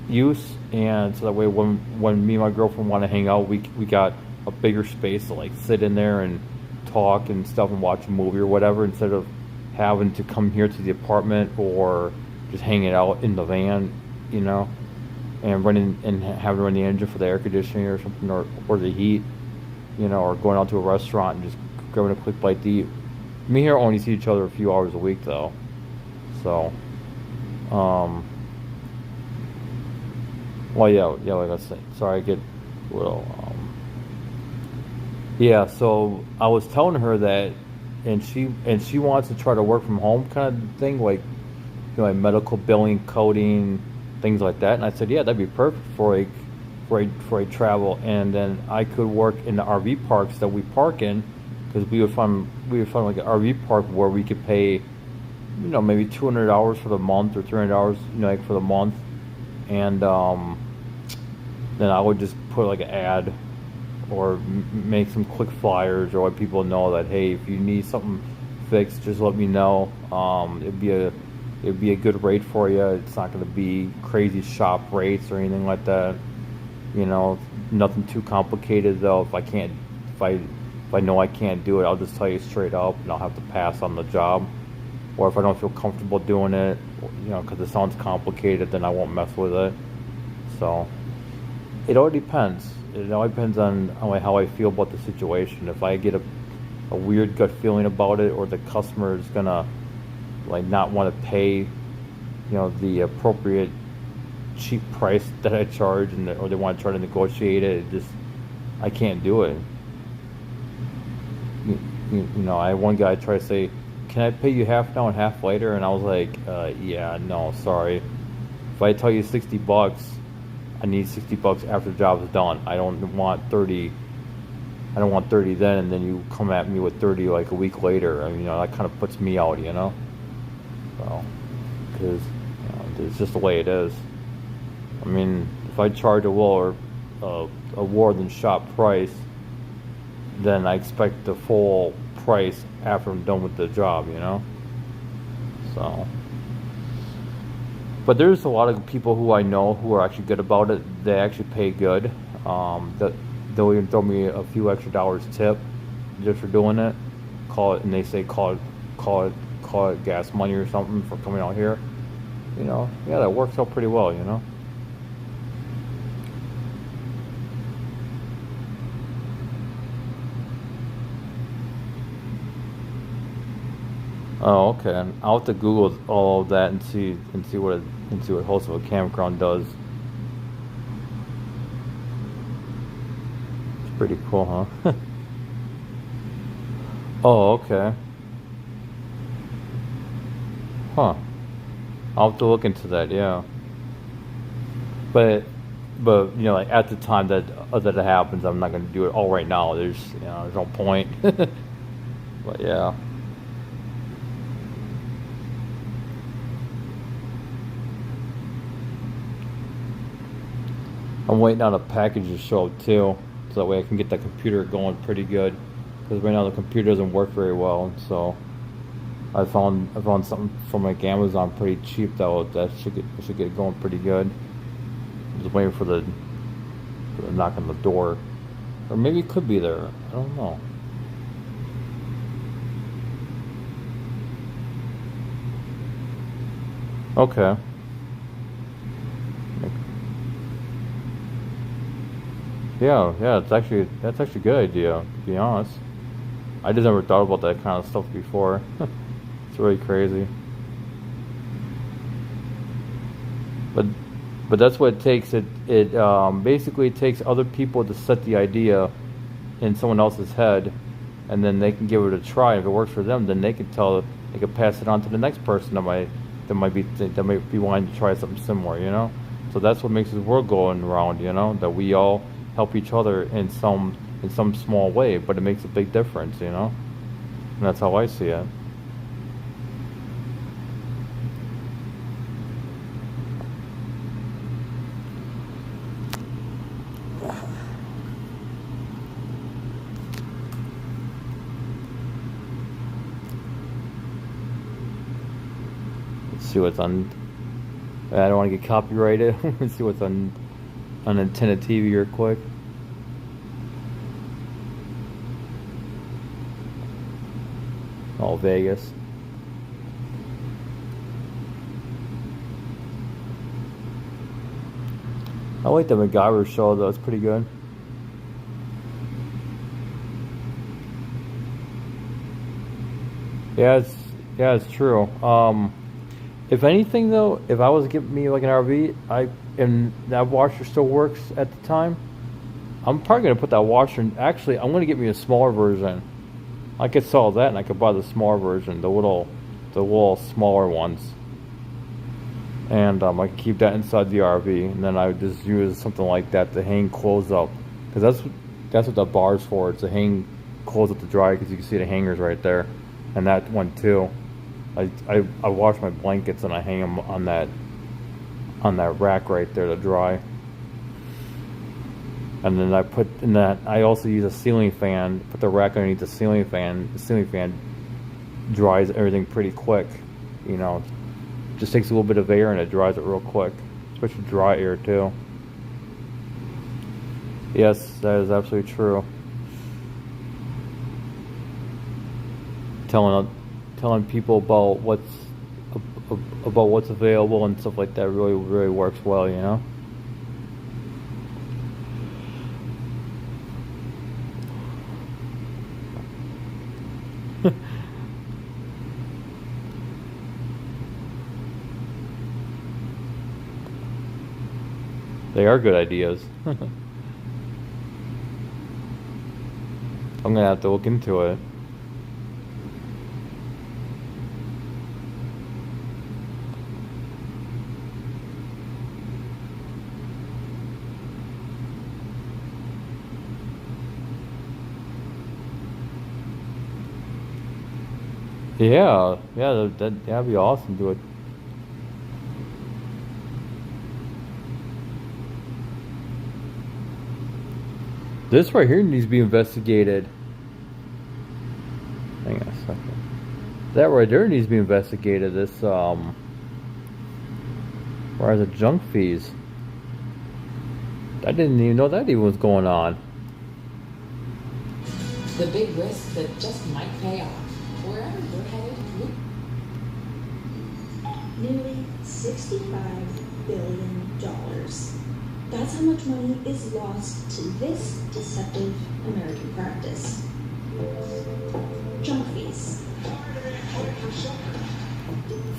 use, and so that way when me and my girlfriend want to hang out, we got a bigger space to like sit in there and talk and stuff and watch a movie or whatever, instead of having to come here to the apartment or just hanging out in the van, and having to run the engine for the air conditioning or something, or the heat. you know, or going out to a restaurant and just grabbing a quick bite to eat. Me and her only see each other a few hours a week though, so well, yeah, like I said, sorry, I get a little yeah. So I was telling her that, and she wants to try to work from home kind of thing, like, you know, like medical billing, coding, things like that. And I said, yeah, that'd be perfect for a travel, and then I could work in the RV parks that we park in, because we would find like an RV park where we could pay, you know, maybe $200 for the month or $300, you know, like for the month, and then I would just put like an ad or make some quick flyers, or let people know that, hey, if you need something fixed, just let me know. It'd be a good rate for you. It's not going to be crazy shop rates or anything like that. You know, nothing too complicated though. If I know I can't do it, I'll just tell you straight up, and I'll have to pass on the job. Or if I don't feel comfortable doing it, you know, because it sounds complicated, then I won't mess with it. So it all depends. It all depends on how I feel about the situation. If I get a weird gut feeling about it, or the customer is gonna like not want to pay, you know, the appropriate cheap price that I charge, or they want to try to negotiate it, I can't do it. You know, I had one guy try to say, can I pay you half now and half later? And I was like, yeah, no, sorry. If I tell you $60, I need $60 after the job is done. I don't want 30. I don't want 30 then, and then you come at me with 30 like a week later. I mean, you know, that kind of puts me out, you know. So, because, you know, it's just the way it is. I mean, if I charge a lower than shop price, then I expect the full price after I'm done with the job, you know. So, but there's a lot of people who I know who are actually good about it. They actually pay good. They'll even throw me a few extra dollars tip just for doing it. And they say call it gas money or something for coming out here. You know, yeah, that works out pretty well, you know. Oh, okay. And I'll have to Google all of that and see what host of a campground does. It's pretty cool, huh? Oh, okay. Huh. I'll have to look into that, yeah. But you know, like at the time that it happens, I'm not going to do it all right now. There's no point. But yeah. I'm waiting on a package to show up too, so that way I can get the computer going pretty good. Because right now the computer doesn't work very well, so I found something from like Amazon pretty cheap though. That should get it going pretty good. I'm just waiting for the knock on the door, or maybe it could be there. I don't know. Okay. Yeah, that's actually a good idea, to be honest. I just never thought about that kind of stuff before. It's really crazy. But that's what it takes. It basically takes other people to set the idea in someone else's head, and then they can give it a try. If it works for them, then they can pass it on to the next person that might be wanting to try something similar, you know. So that's what makes this world going around, you know, that we all help each other in some small way, but it makes a big difference, you know. And that's how I see it. Let's see what's on. I don't want to get copyrighted. Let's see what's on unintended TV real quick. Oh, Vegas. I like the MacGyver show though, it's pretty good. Yeah, it's true. If anything though, if I was to get me like an RV, and that washer still works at the time, I'm probably gonna put that washer in. Actually, I'm gonna get me a smaller version. I could sell that, and I could buy the smaller version, the little smaller ones, and I could keep that inside the RV, and then I would just use something like that to hang clothes up, because that's what the bar's for. It's to hang clothes up to dry, because you can see the hangers right there, and that one too. I wash my blankets and I hang them on that rack right there to dry. And then I put in that. I also use a ceiling fan. Put the rack underneath the ceiling fan. The ceiling fan dries everything pretty quick. You know, just takes a little bit of air and it dries it real quick, especially dry air too. Yes, that is absolutely true. Telling people about what's available and stuff like that really works well, you know. They are good ideas. I'm gonna have to look into it. Yeah, that'd be awesome. Do it. This right here needs to be investigated. Hang on a second. That right there needs to be investigated. This whereas the junk fees. I didn't even know that even was going on. The big risk that just might pay off. Wherever you're headed, nearly $65 billion. That's how much money is lost to this deceptive American practice. Junk fees.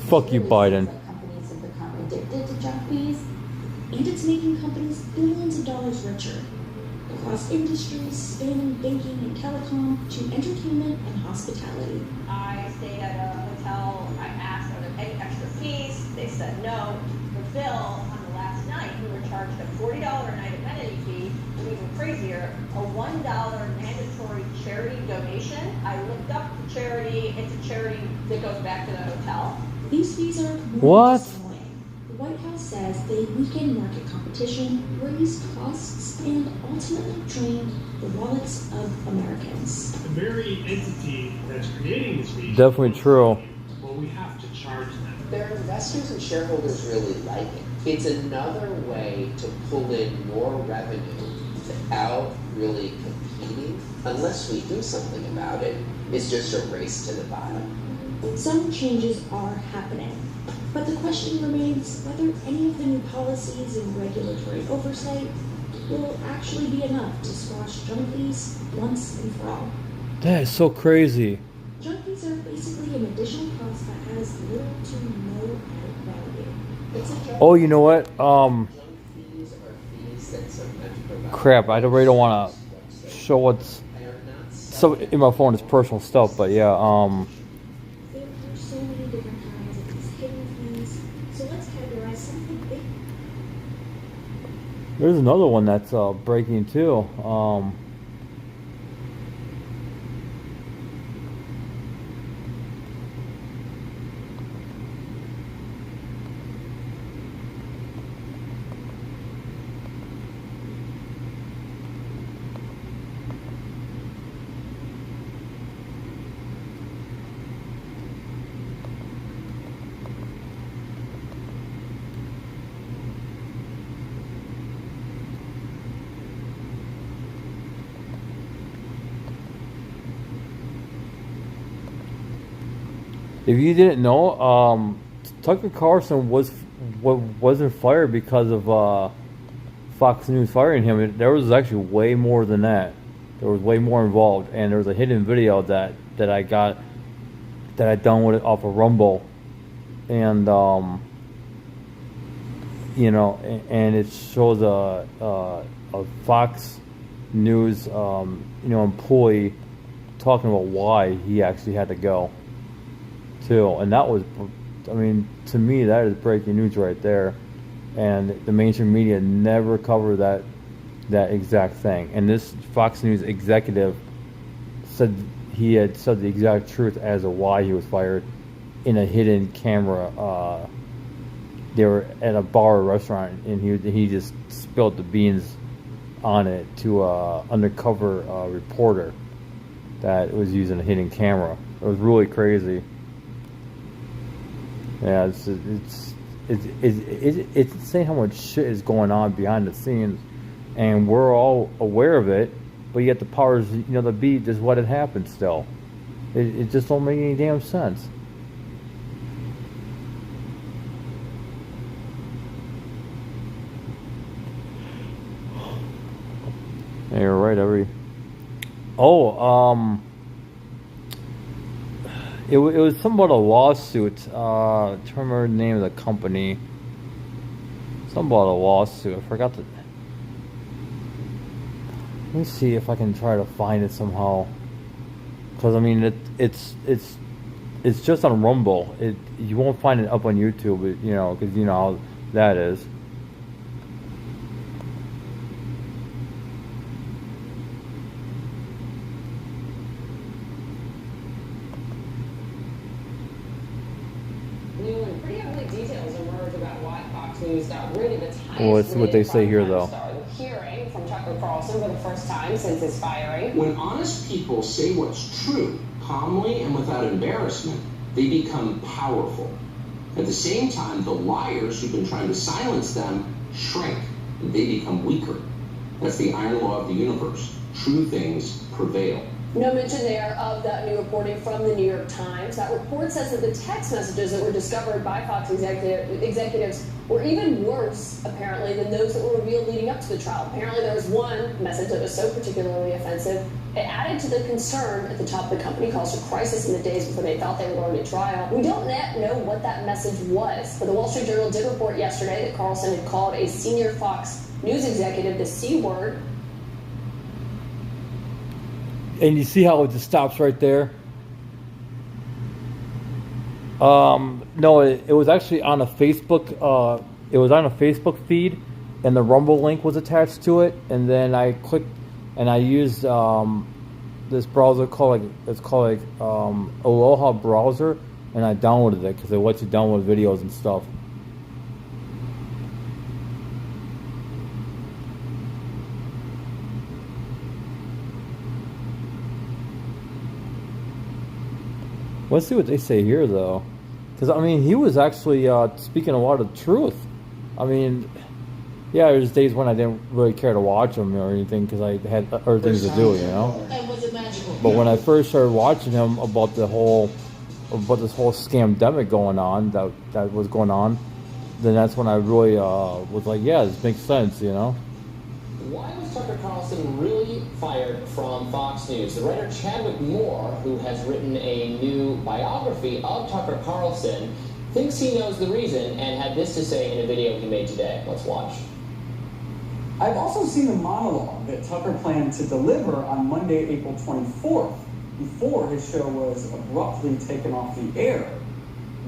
Fuck you, Biden. Companies have become addicted to junk fees, and it's making companies billions of dollars richer across industries spanning banking and telecom to entertainment and hospitality. I stayed at a hotel. I asked, are there any extra fees? They said no. The bill on the last night, we were charged a $40 a night amenity fee, and even crazier, a $1 mandatory charity donation. I looked up the charity. It's a charity that goes back to the hotel. These fees are What? annoying. The White House says they weaken market competition, raise costs, and ultimately drain the wallets of Americans. The very entity that's creating this fees. Definitely true. Well, we have to charge them. Their investors and shareholders really like it. It's another way to pull in more revenue without really competing. Unless we do something about it, it's just a race to the bottom. Some changes are happening, but the question remains whether any of the new policies and regulatory oversight will actually be enough to squash junk fees once and for all. That is so crazy. Junk fees are basically an additional cost that has little to no added value. It's a junk Oh, you know what? Junk fees are fees that sometimes provide. Crap. I really don't want to show what's They are not so in my phone. It's personal stuff, but yeah. There are so many different kinds of these hidden fees, so let's categorize something big. There's another one that's breaking too. If you didn't know, Tucker Carlson wasn't fired because of Fox News firing him. There was actually way more than that. There was way more involved, and there was a hidden video that I got that I downloaded off of Rumble, and you know, and it shows a Fox News employee talking about why he actually had to go too, and that was, I mean, to me that is breaking news right there, and the mainstream media never covered that exact thing. And this Fox News executive said he had said the exact truth as to why he was fired in a hidden camera. They were at a bar or restaurant, and he just spilled the beans on it to undercover reporter that was using a hidden camera. It was really crazy. Yeah, it's insane how much shit is going on behind the scenes, and we're all aware of it, but yet the powers, that be, just let it happen still. It just don't make any damn sense. Yeah, you're right. It was somewhat a lawsuit. I can't remember the name of the company. Somewhat a lawsuit. I forgot the. Let me see if I can try to find it somehow. Because I mean, it's just on Rumble. You won't find it up on YouTube. Because you know how that is. Well, let's see what they say here, though. Hearing from Tucker Carlson for the first time since his firing. When honest people say what's true, calmly and without embarrassment, they become powerful. At the same time, the liars who've been trying to silence them shrink, and they become weaker. That's the iron law of the universe. True things prevail. No mention there of that new reporting from the New York Times. That report says that the text messages that were discovered by Fox executives were even worse, apparently, than those that were revealed leading up to the trial. Apparently, there was one message that was so particularly offensive, it added to the concern at the top of the company, caused a crisis in the days before they thought they were going to trial. We don't yet know what that message was, but the Wall Street Journal did report yesterday that Carlson had called a senior Fox News executive the C word. And you see how it just stops right there? No, it was actually on a Facebook. It was on a Facebook feed, and the Rumble link was attached to it. And then I clicked, and I used this browser called Aloha browser, and I downloaded it because it lets you download videos and stuff. Let's see what they say here, though. Because, I mean, he was actually speaking a lot of truth. I mean, yeah, there's days when I didn't really care to watch him or anything because I had other things to do, And was it magical? But when I first started watching him about this whole scamdemic going on, that was going on, then that's when I really was like, yeah, this makes sense, Why was Tucker Carlson really fired from Fox News? The writer Chadwick Moore, who has written a new biography of Tucker Carlson, thinks he knows the reason and had this to say in a video he made today. Let's watch. I've also seen a monologue that Tucker planned to deliver on Monday, April 24th, before his show was abruptly taken off the air.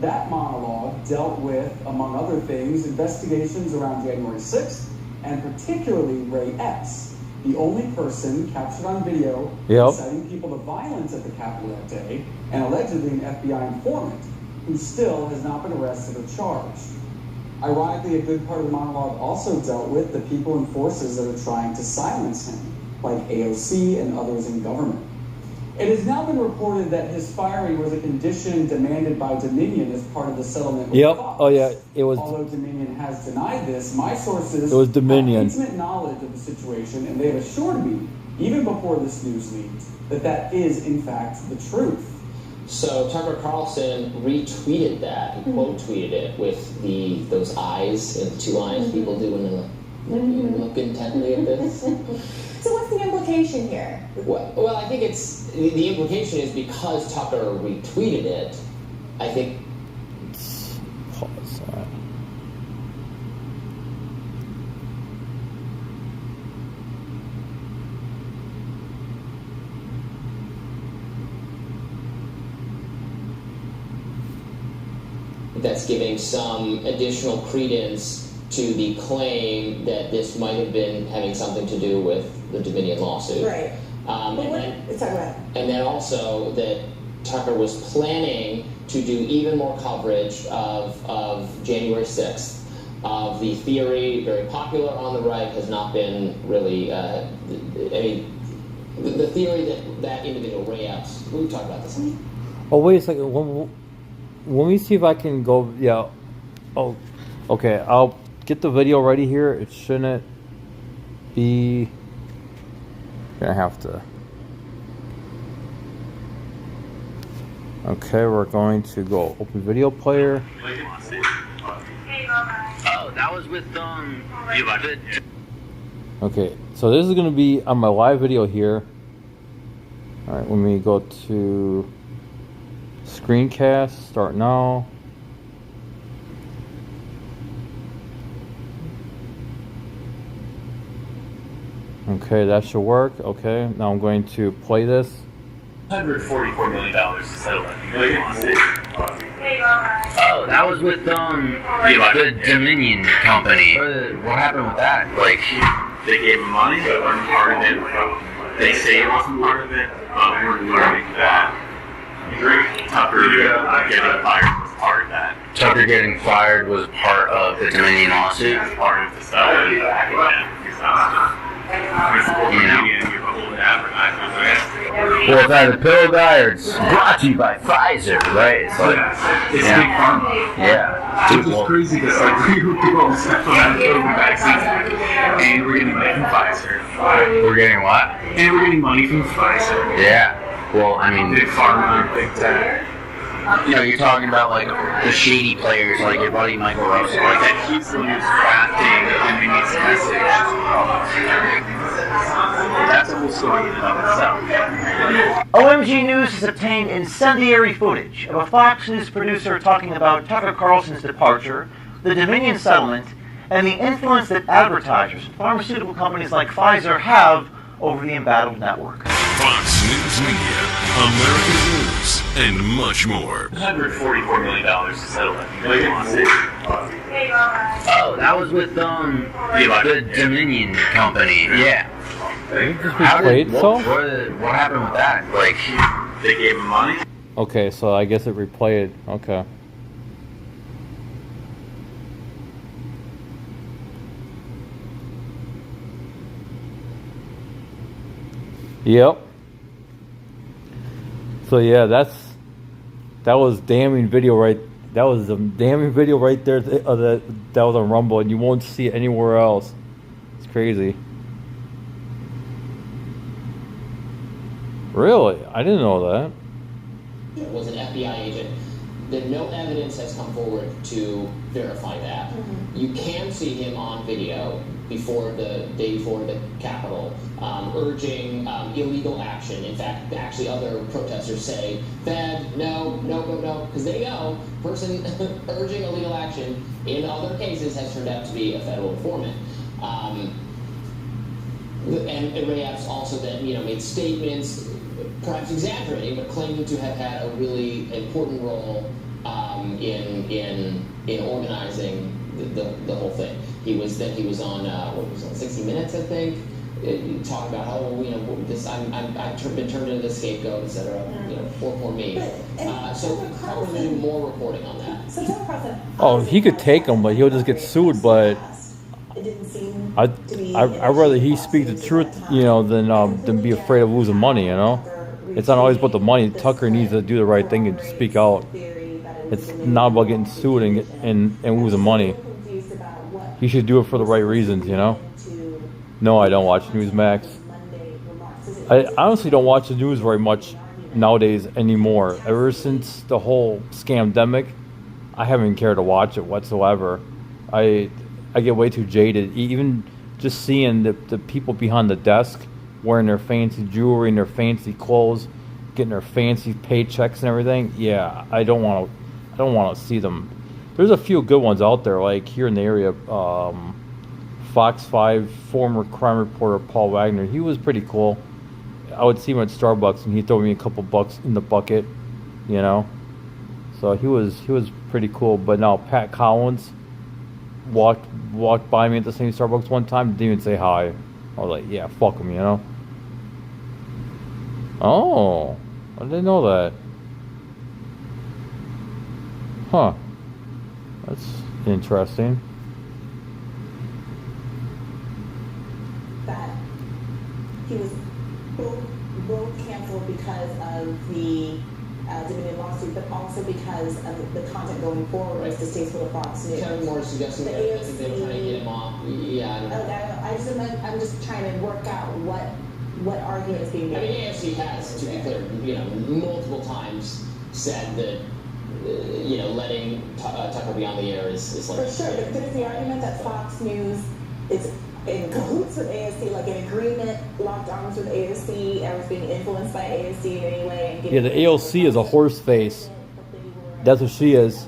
That monologue dealt with, among other things, investigations around January 6th, and particularly Ray Epps, the only person captured on video inciting people to violence at the Capitol that day, and allegedly an FBI informant, who still has not been arrested or charged. Ironically, a good part of the monologue also dealt with the people and forces that are trying to silence him, like AOC and others in government. It has now been reported that his firing was a condition demanded by Dominion as part of the settlement with Fox. Oh yeah, it was. Although Dominion has denied this, my sources it was Dominion. have intimate knowledge of the situation, and they have assured me, even before this news leaked, that is in fact the truth. So Tucker Carlson retweeted that. He quote tweeted it with those eyes and the two eyes people do when Mm-hmm. You look intently at this. So what's the implication here? Well, I think it's the implication is because Tucker retweeted it. I think. Let's pause that. That's giving some additional credence to the claim that this might have been having something to do with the Dominion lawsuit. Right. And then also that Tucker was planning to do even more coverage of January 6th. Of the theory, very popular on the right, has not been really, I mean, the theory that individual Ray Epps, we've talked about this. Oh, wait a second. Let me see if I can go. Yeah. Oh, okay. I'll get the video ready here. It shouldn't be. Gonna have to. Okay, we're going to go open video player. Oh, that was with you liked it. Okay, so this is gonna be on my live video here. All right, let me go to screencast. Start now. Okay, that should work. Okay, now I'm going to play this. $144 million to settle it. Oh, that was with the Dominion company. What happened with that? Like, they gave him money, but weren't part of it. They say it wasn't part of it, but we're learning that Tucker getting fired was part of that. Tucker getting fired was part of the Dominion lawsuit? Part of the stuff. Well, it's either pill guy or it's brought to you by Pfizer, right? It's like, it's big pharma. Yeah. Which is crazy because like we were doing stuff around COVID vaccines and we're getting money from Pfizer. We're getting what? And we're getting money from Pfizer. Yeah. Well, I mean, big pharma, big tech. You know, you're talking about like the shady players, like your buddy Michael Russell, like that he's the one who's crafting the Dominion's message. That's a whole story in and of itself. OMG News has obtained incendiary footage of a Fox News producer talking about Tucker Carlson's departure, the Dominion settlement, and the influence that advertisers and pharmaceutical companies like Pfizer have over the embattled network. Fox News Media, American News, and much more. $144 million to settle it. Oh, that was with the Dominion company. Yeah. What happened with that? Like, they gave him money? Okay, so I guess it replayed. Okay. Yep. So yeah, that was damning video right. That was a damning video right there. That was on Rumble, and you won't see it anywhere else. It's crazy. Really? I didn't know that. Was an FBI agent. No evidence has come forward to verify that. Mm-hmm. You can see him on video before the day before the Capitol, urging illegal action. In fact, actually, other protesters say, "Fed, no," because they know person urging illegal action in other cases has turned out to be a federal informant. And Ray Epps also then made statements, perhaps exaggerating, but claiming to have had a really important role in organizing the whole thing. He was on 60 Minutes, I think, talking about how I've been turned into the scapegoat, etc. Poor me. So we're going to do more reporting on that. Oh, he could take them, but he'll just get sued. But I'd rather he speak the truth, than be afraid of losing money. It's not always about the money. Tucker needs to do the right thing and speak out. It's not about getting sued and losing money. He should do it for the right reasons, No, I don't watch Newsmax. I honestly don't watch the news very much nowadays anymore. Ever since the whole scamdemic, I haven't cared to watch it whatsoever. I I get way too jaded. Even just seeing the people behind the desk wearing their fancy jewelry and their fancy clothes, getting their fancy paychecks and everything. Yeah, I don't want to see them. There's a few good ones out there, like here in the area. Fox 5 former crime reporter Paul Wagner. He was pretty cool. I would see him at Starbucks and he'd throw me a couple bucks in the bucket, you know. So he was pretty cool. But now Pat Collins walked by me at the same Starbucks one time, didn't even say hi. I was like, yeah, fuck him, you know. Oh, I didn't know that. Huh. That's interesting. That he was both canceled because of the Dominion lawsuit, but also because of the content going forward was distasteful to Fox News. Kevin Moore suggesting that I think they were trying to get him off. Yeah, I don't know. I'm just trying to work out what argument is being made. I mean, AFC has, to be clear, multiple times said that letting Tucker be on the air is like... For sure, but is the argument that Fox News is in cahoots with ASC, like an agreement, locked arms with ASC, and was being influenced by ASC in any way? And yeah, the AOC is a horse face. That's what she is.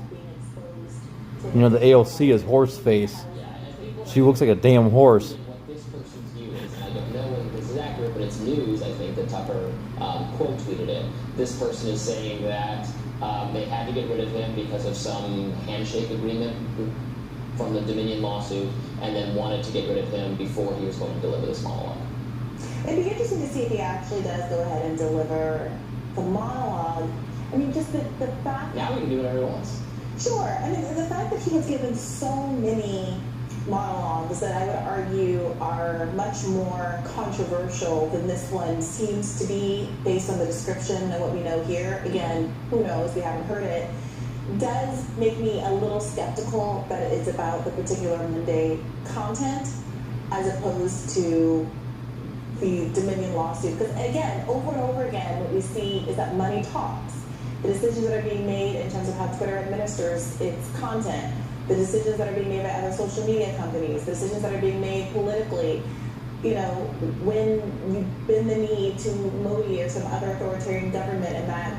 You know, the AOC is horse face. She looks like a damn horse. What this person's view is, and I don't know whether this is accurate, but it's news, I think, that Tucker quote tweeted it. This person is saying that they had to get rid of him because of some handshake agreement from the Dominion lawsuit, and then wanted to get rid of him before he was going to deliver this monologue. It'd be interesting to see if he actually does go ahead and deliver the monologue. I mean, just the fact... Now we can do whatever he wants. Sure. I mean, the fact that he has given so many monologues that I would argue are much more controversial than this one seems to be, based on the description and what we know here. Again, who knows? We haven't heard it. Does make me a little skeptical that it's about the particular Monday content as opposed to the Dominion lawsuit. Because again, over and over again, what we see is that money talks. The decisions that are being made in terms of how Twitter administers its content, the decisions that are being made by other social media companies, the decisions that are being made politically, when you bend the knee to Modi or some other authoritarian government, and that,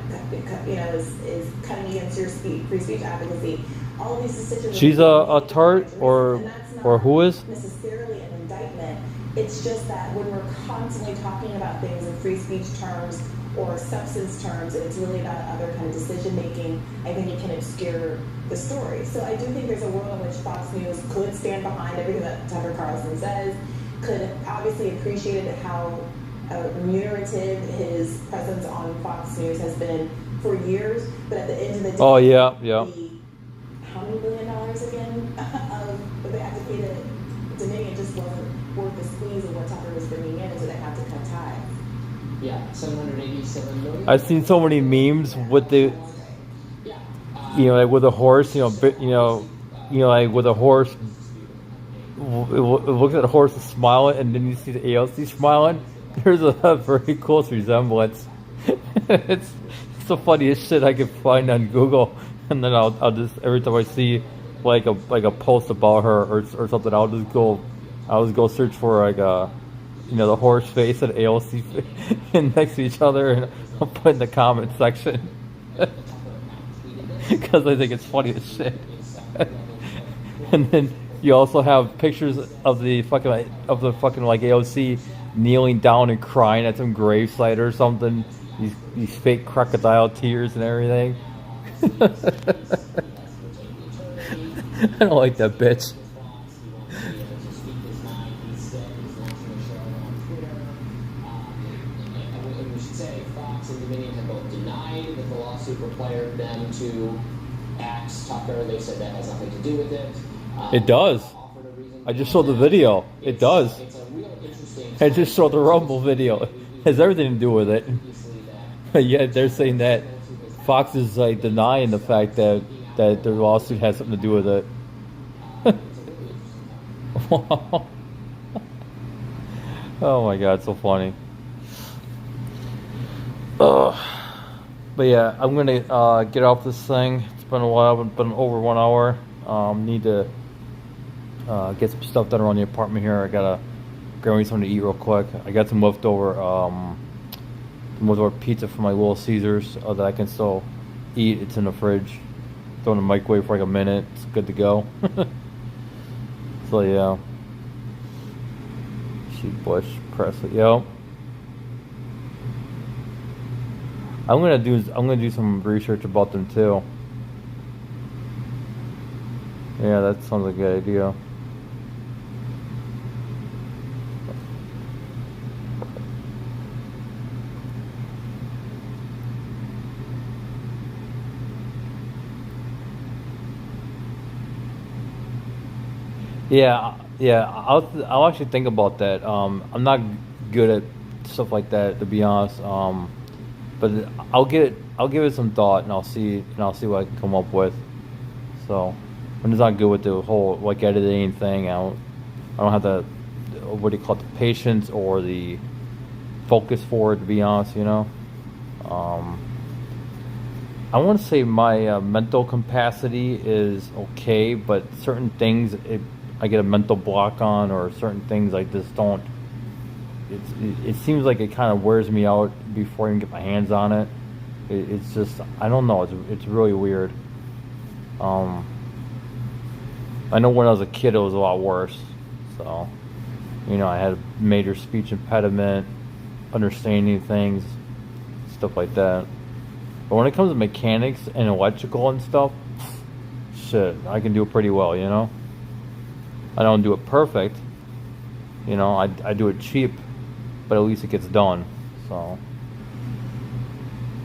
is cutting against your free speech advocacy. All of these decisions. She's a tart, or who is? Necessarily an indictment. It's just that when we're constantly talking about things in free speech terms or substance terms, and it's really about other kind of decision making, I think it can obscure the story. So I do think there's a world in which Fox News could stand behind everything that Tucker Carlson says. Could obviously appreciated how remunerative his presence on Fox News has been for years, but at the end of the day, how many $1 billion again of the advocated Dominion just wasn't worth the squeeze of what Tucker was bringing in, so they have to cut ties. Yeah, $787 million. I've seen so many memes with the, like with a horse, like with a horse. Look at the horse smiling, and then you see the AOC smiling. There's a very close resemblance. It's the funniest shit I could find on Google, and then I'll just, every time I see like a post about her or something, I'll just go search for the horse face and AOC face next to each other, and I'll put in the comment section because I think it's funny as shit. And then you also have pictures of the fucking like AOC kneeling down and crying at some gravesite or something. These fake crocodile tears and everything. I don't like that bitch. We should say Fox and Dominion have both denied that the lawsuit required them to axe Tucker. They said that has nothing to do with it. It does. I just saw the video. It does. I just saw the Rumble video. It has everything to do with it. Yeah, they're saying that Fox is like denying the fact that the lawsuit has something to do with it. Oh my god, so funny. But yeah, I'm gonna get off this thing. It's been a while. It's been over 1 hour. Need to get some stuff done around the apartment here. I gotta grab me something to eat real quick. I got some leftover pizza from my Little Caesars that I can still eat. It's in the fridge. Throw in the microwave for like a minute. It's good to go. So yeah. Sheep Bush Presley. Yo. I'm gonna do some research about them too. Yeah, that sounds like a good idea. Yeah. I'll actually think about that. I'm not good at stuff like that, to be honest. But I'll give it some thought, and I'll see what I can come up with. So I'm just not good with the whole like editing thing. I don't have the, what do you call it, the patience or the focus for it, to be honest. I want to say my mental capacity is okay, but certain things I get a mental block on, or certain things I just don't. It seems like it kind of wears me out before I even get my hands on it. It's just, I don't know. It's really weird. I know when I was a kid it was a lot worse. So, I had a major speech impediment, understanding things, stuff like that. But when it comes to mechanics and electrical and stuff, shit, I can do it pretty well, I don't do it perfect. I do it cheap, but at least it gets done. So,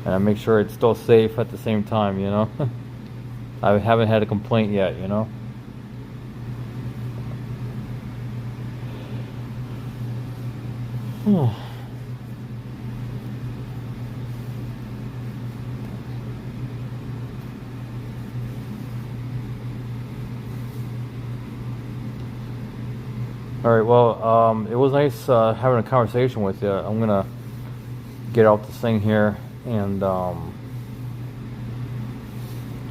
and I make sure it's still safe at the same time, I haven't had a complaint yet, All right, well, it was nice having a conversation with you. I'm going to get out this thing here and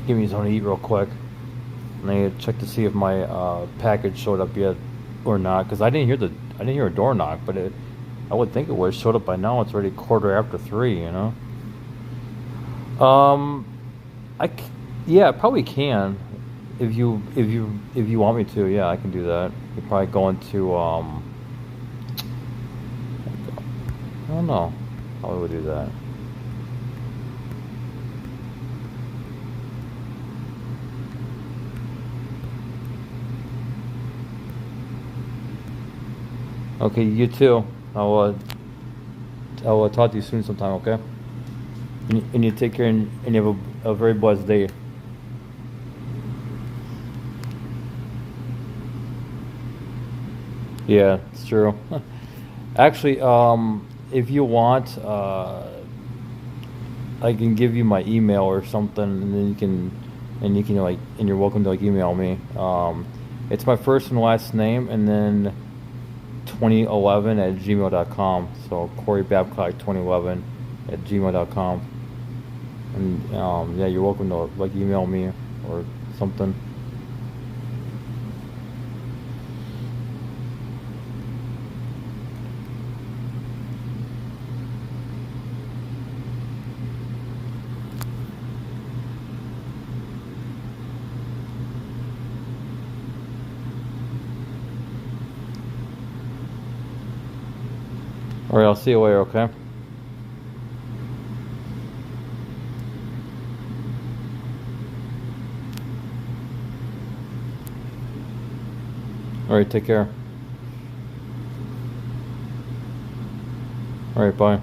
give me something to eat real quick. And I need to check to see if my package showed up yet or not, because I didn't hear a door knock, but I would think it would have showed up by now. It's already 3:15, Yeah, I probably can. If you want me to, yeah, I can do that. You probably go into I don't know how I would do that. Okay, you too. I'll talk to you soon sometime. Okay. And you take care, and you have a very blessed day. Yeah, it's true. Actually, if you want, I can give you my email or something, and then you can and you're welcome to email me. It's my first and last name, and then 2011@gmail.com. So Corey Babcock 2011@gmail.com. And yeah, you're welcome to email me or something. Alright, I'll see you later, okay? Alright, take care. Alright, bye.